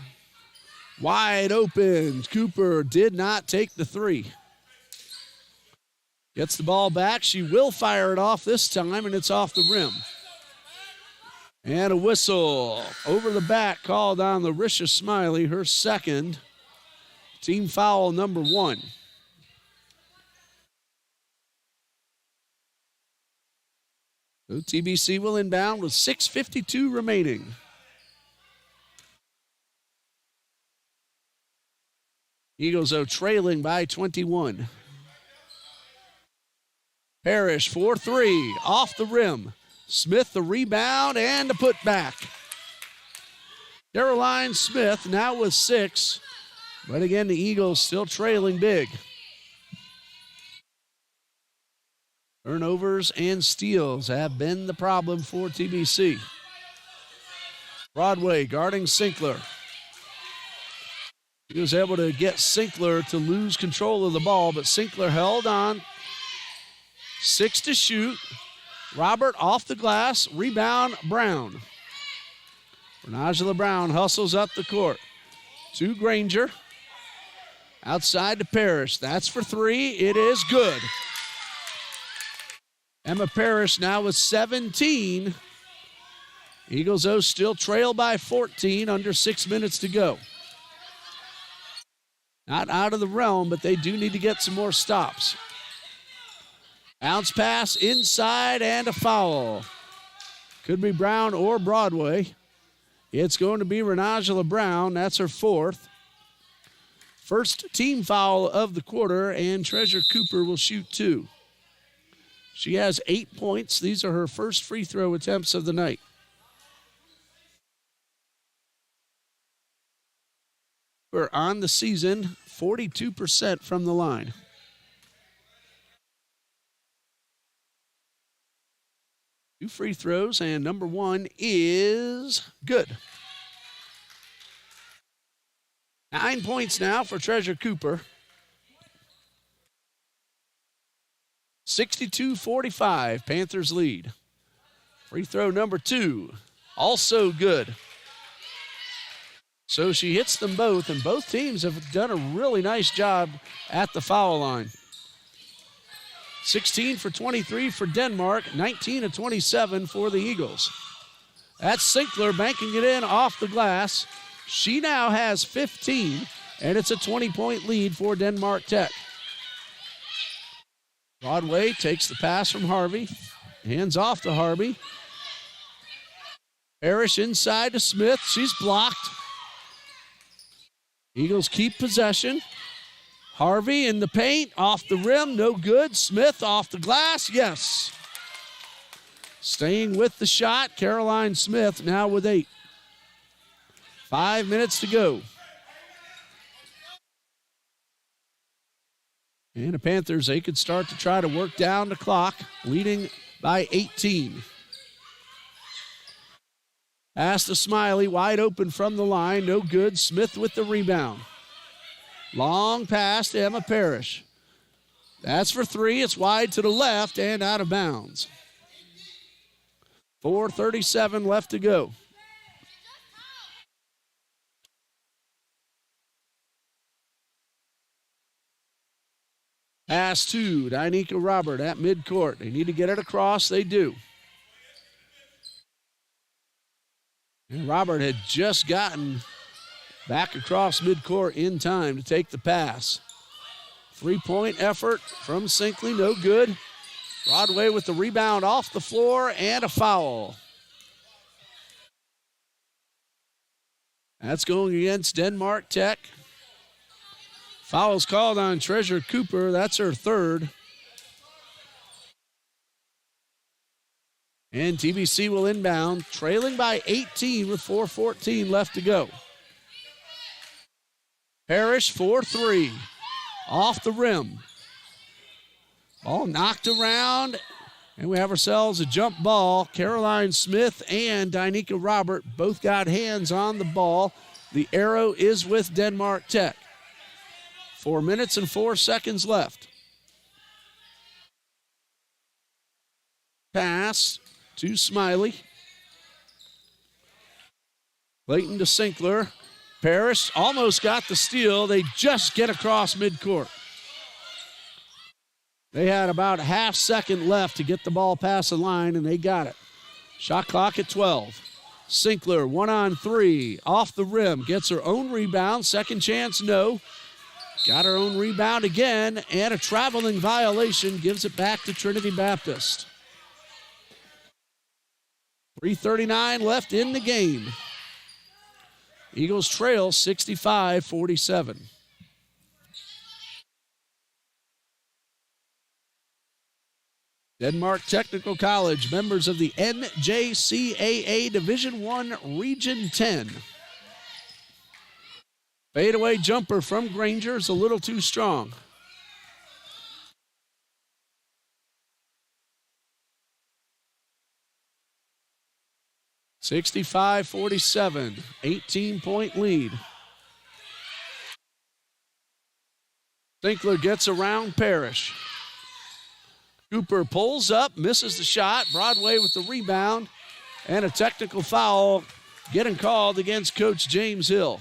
Wide open. Cooper did not take the three. Gets the ball back. She will fire it off this time, and it's off the rim. And a whistle over the back called on Larisha Smiley, her second. Team foul number 1. So TBC will inbound with 6:52 remaining. Eagles, though, trailing by 21. Parrish for 3, off the rim. Smith the rebound and the putback. Caroline Smith now with 6. But again, the Eagles still trailing big. Turnovers and steals have been the problem for TBC. Broadway guarding Sinkler. He was able to get Sinkler to lose control of the ball, but Sinkler held on. 6 to shoot. Robert off the glass, rebound Brown. Renajala Brown hustles up the court. To Granger. Outside to Parrish. That's for 3. It is good. Emma Parrish now with 17. Eagles, though, still trail by 14, under 6 minutes to go. Not out of the realm, but they do need to get some more stops. Bounce pass inside and a foul. Could be Brown or Broadway. It's going to be Renajala Brown. That's her 4th. First team foul of the quarter, and Treasure Cooper will shoot 2. She has 8 points. These are her first free throw attempts of the night. We're on the season, 42% from the line. Two free throws, and number 1 is good. 9 points now for Treasure Cooper. 62-45, Panthers lead. Free throw number 2, also good. So she hits them both, and both teams have done a really nice job at the foul line. 16 for 23 for Denmark, 19 of 27 for the Eagles. That's Sinkler banking it in off the glass. She now has 15, and it's a 20-point lead for Denmark Tech. Broadway takes the pass from Harvey, hands off to Harvey. Parrish inside to Smith. She's blocked. Eagles keep possession. Harvey in the paint, off the rim, no good. Smith off the glass, yes. Staying with the shot, Caroline Smith now with 8. 5 minutes to go. And the Panthers, they could start to try to work down the clock, leading by 18. Pass to Smiley, wide open from the line, no good. Smith with the rebound. Long pass to Emma Parrish. That's for three. It's wide to the left and out of bounds. 4:37 left to go. Pass to Dynika Robert at midcourt. They need to get it across. They do. And Robert had just gotten back across midcourt in time to take the pass. 3-point effort from Sinkley, no good. Broadway with the rebound off the floor and a foul. That's going against Denmark Tech. Foul's called on Treasure Cooper. That's her third. And TBC will inbound, trailing by 18 with 4:14 left to go. Parrish for three. Off the rim. Ball knocked around, and we have ourselves a jump ball. Caroline Smith and Dynika Robert both got hands on the ball. The arrow is with Denmark Tech. 4 minutes and 4 seconds left. Pass to Smiley. Clayton to Sinkler. Parrish almost got the steal. They just get across midcourt. They had about a half second left to get the ball past the line, and they got it. Shot clock at 12. Sinkler, 1-on-3, off the rim, gets her own rebound. Second chance, no. Got her own rebound again, and a traveling violation gives it back to Trinity Baptist. 3:39 left in the game. Eagles trail 65-47. Denmark Technical College, members of the NJCAA Division I Region 10. Fadeaway jumper from Granger is a little too strong. (65-47), 18-point lead. Sinkler gets around Parrish. Cooper pulls up, misses the shot. Broadway with the rebound, and a technical foul getting called against Coach James Hill.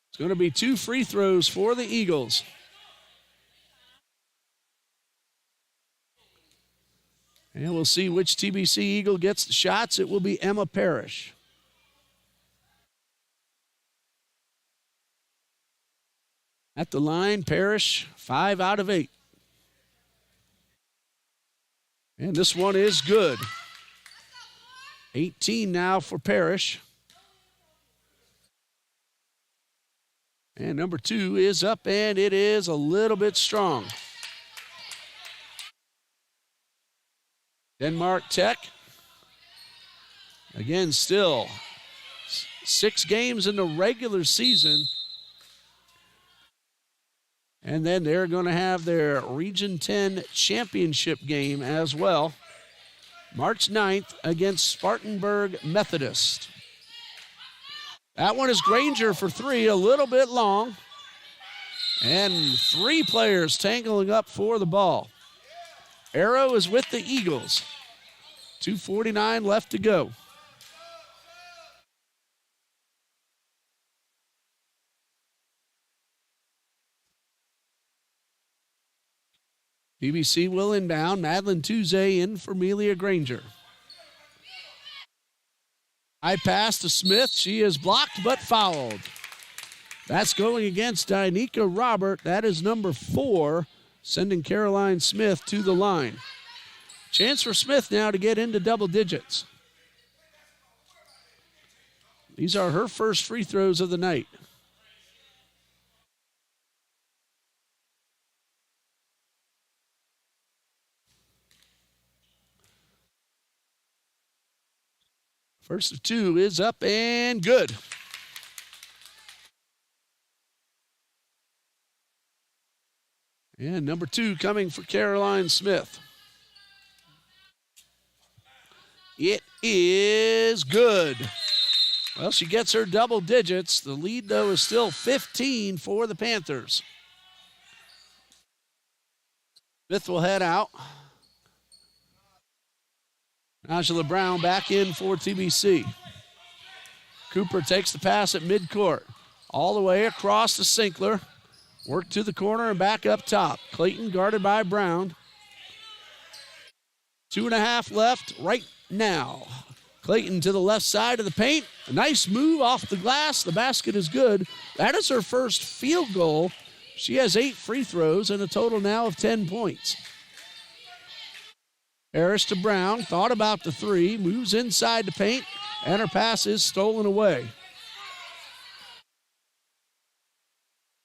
It's going to be 2 free throws for the Eagles. And we'll see which TBC Eagle gets the shots. It will be Emma Parrish. At the line, Parrish, 5 out of 8. And this one is good. 18 now for Parrish. And number 2 is up, and it is a little bit strong. Denmark Tech, again, still 6 games in the regular season. And then they're going to have their Region 10 championship game as well. March 9th against Spartanburg Methodist. That one is Granger for 3, a little bit long. And 3 players tangling up for the ball. Arrow is with the Eagles. 2:49 left to go. TBC will inbound. Madeline Tuesday in for Melia Granger. High pass to Smith. She is blocked but fouled. That's going against Dynika Robert. That is number 4, sending Caroline Smith to the line. Chance for Smith now to get into double digits. These are her first free throws of the night. First of two is up and good. And number two coming for Caroline Smith. It is good. Well, she gets her double digits. The lead, though, is still 15 for the Panthers. Smith will head out. Angela Brown back in for TBC. Cooper takes the pass at midcourt. All the way across to Sinkler. Work to the corner and back up top. Clayton guarded by Brown. 2.5 left right now. Clayton to the left side of the paint. A nice move off the glass. The basket is good. That is her first field goal. She has 8 free throws and a total now of 10 points. Harris to Brown. Thought about the three. Moves inside the paint. And her pass is stolen away.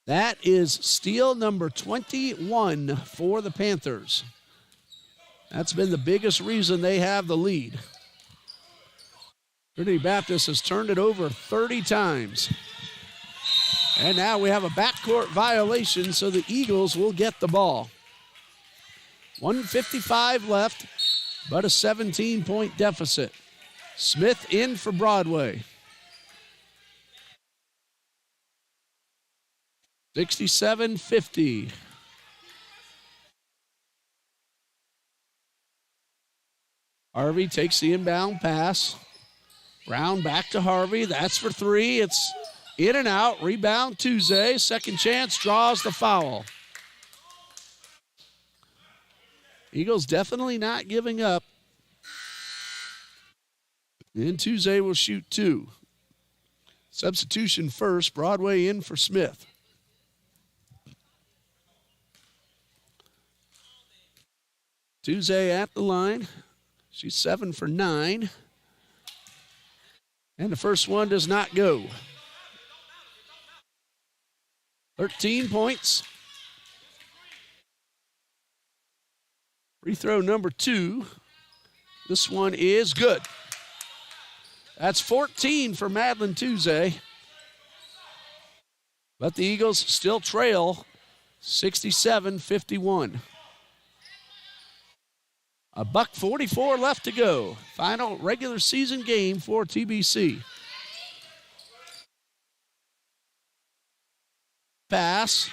That is steal number 21 for the Panthers. That's been the biggest reason they have the lead. Trinity Baptist has turned it over 30 times. And now we have a backcourt violation, so the Eagles will get the ball. 1:55 left, but a 17-point deficit. Smith in for Broadway. 67-50. Harvey takes the inbound pass. Brown back to Harvey. That's for three. It's in and out. Rebound Tuesday. Second chance, draws the foul. Eagles definitely not giving up. And Tuesday will shoot two. Substitution first. Broadway in for Smith. Tuesday at the line. She's 7 for 9. And the first one does not go. 13 points. Free throw number 2. This one is good. That's 14 for Madeline Tuesday. But the Eagles still trail 67-51. $1:44 left to go. Final regular season game for TBC. Pass.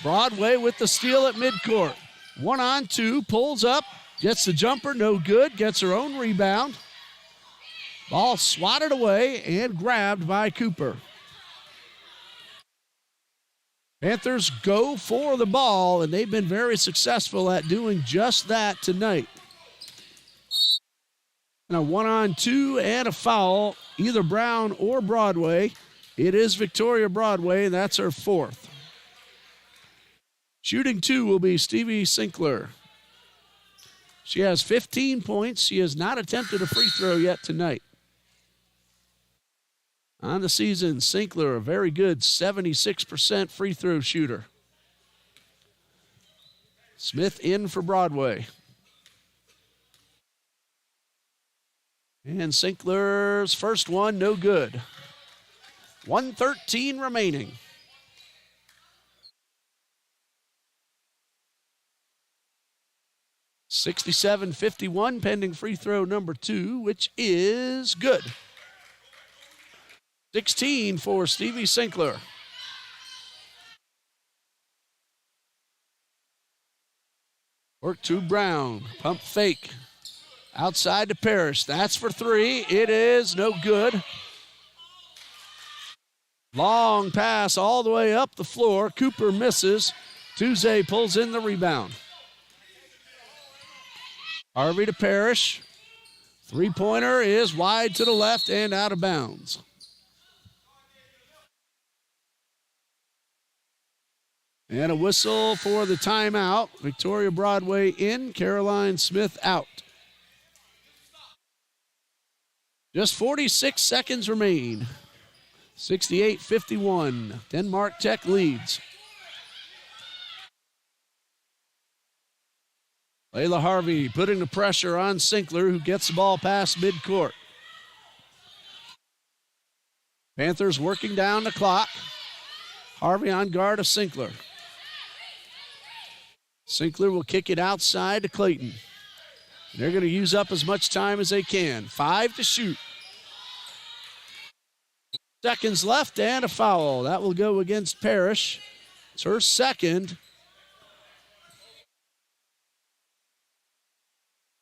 Broadway with the steal at midcourt. 1-on-2, pulls up, gets the jumper, no good, gets her own rebound. Ball swatted away and grabbed by Cooper. Panthers go for the ball, and they've been very successful at doing just that tonight. And a 1-on-2 and a foul, either Brown or Broadway. It is Victoria Broadway, and that's her 4th. Shooting 2 will be Stevie Sinkler. She has 15 points. She has not attempted a free throw yet tonight. On the season, Sinkler, a very good 76% free throw shooter. Smith in for Broadway. And Sinkler's first one, no good. 1:13 remaining. $67-51 pending free throw number 2, which is good. 16 for Stevie Sinkler. Work to Brown. Pump fake. Outside to Parrish. That's for 3. It is no good. Long pass all the way up the floor. Cooper misses. Tuesday pulls in the rebound. Harvey to Parrish. Three-pointer is wide to the left and out of bounds. And a whistle for the timeout. Victoria Broadway in, Caroline Smith out. Just 46 seconds remain. 68-51. Denmark Tech leads. Layla Harvey putting the pressure on Sinkler, who gets the ball past midcourt. Panthers working down the clock. Harvey on guard of Sinkler. Sinkler will kick it outside to Clayton. They're going to use up as much time as they can. 5 to shoot. Seconds left and a foul. That will go against Parrish. It's her second.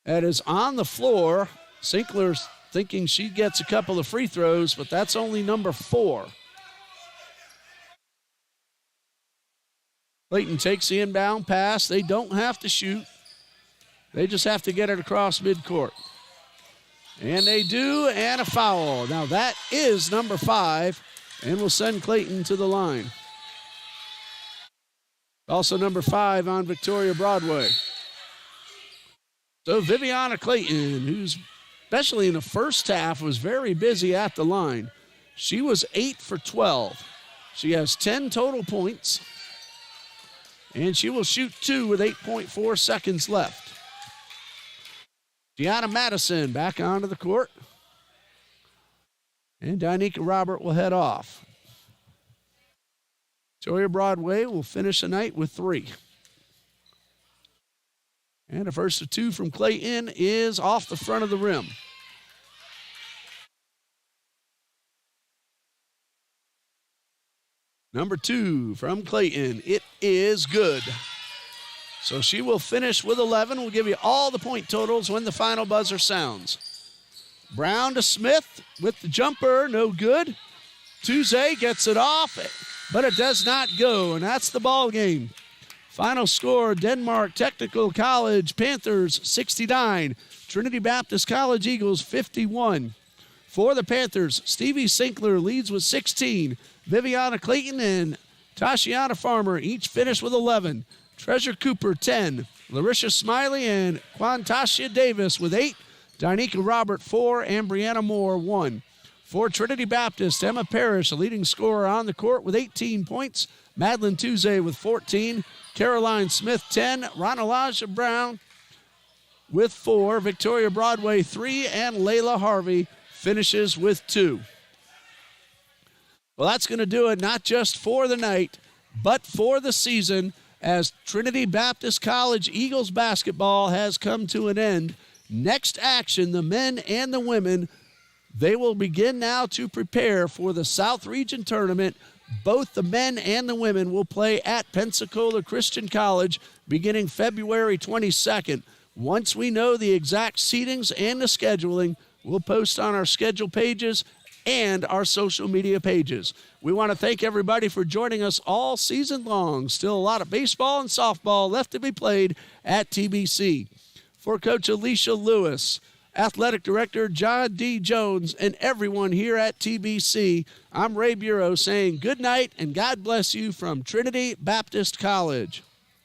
That is on the floor. Sinkler's thinking she gets a couple of free throws, but that's only number 4. Clayton takes the inbound pass. They don't have to shoot. They just have to get it across midcourt. And they do, and a foul. Now that is number 5, and will send Clayton to the line. Also number 5 on Victoria Broadway. So Viviana Clayton, who's especially in the first half was very busy at the line. She was 8 for 12. She has 10 total points, and she will shoot 2 with 8.4 seconds left. Gianna Madison back onto the court. And Danica Robert will head off. Victoria Broadway will finish the night with 3. And the first of 2 from Clayton is off the front of the rim. Number 2 from Clayton. It is good. So she will finish with 11. We'll give you all the point totals when the final buzzer sounds. Brown to Smith with the jumper, no good. Tuze gets it off, but it does not go, and that's the ball game. Final score, Denmark Technical College Panthers 69, Trinity Baptist College Eagles 51. For the Panthers, Stevie Sinkler leads with 16. Viviana Clayton and Tashiana Farmer each finish with 11. Treasure Cooper, 10. Larisha Smiley and Quantasia Davis with 8. Danica Robert, 4. And Brianna Moore, 1. For Trinity Baptist, Emma Parrish, the leading scorer on the court with 18 points. Madeline Tuze with 14. Caroline Smith, 10. Ronalaja Brown with 4. Victoria Broadway, 3. And Layla Harvey finishes with 2. Well, that's going to do it not just for the night, but for the season, as Trinity Baptist College Eagles basketball has come to an end. Next action, the men and the women, they will begin now to prepare for the South Region Tournament. Both the men and the women will play at Pensacola Christian College beginning February 22nd. Once we know the exact seatings and the scheduling, we'll post on our schedule pages and our social media pages. We want to thank everybody for joining us all season long. Still a lot of baseball and softball left to be played at TBC. For Coach Alicia Lewis, Athletic Director John D. Jones, and everyone here at TBC, I'm Ray Bureau saying good night and God bless you from Trinity Baptist College.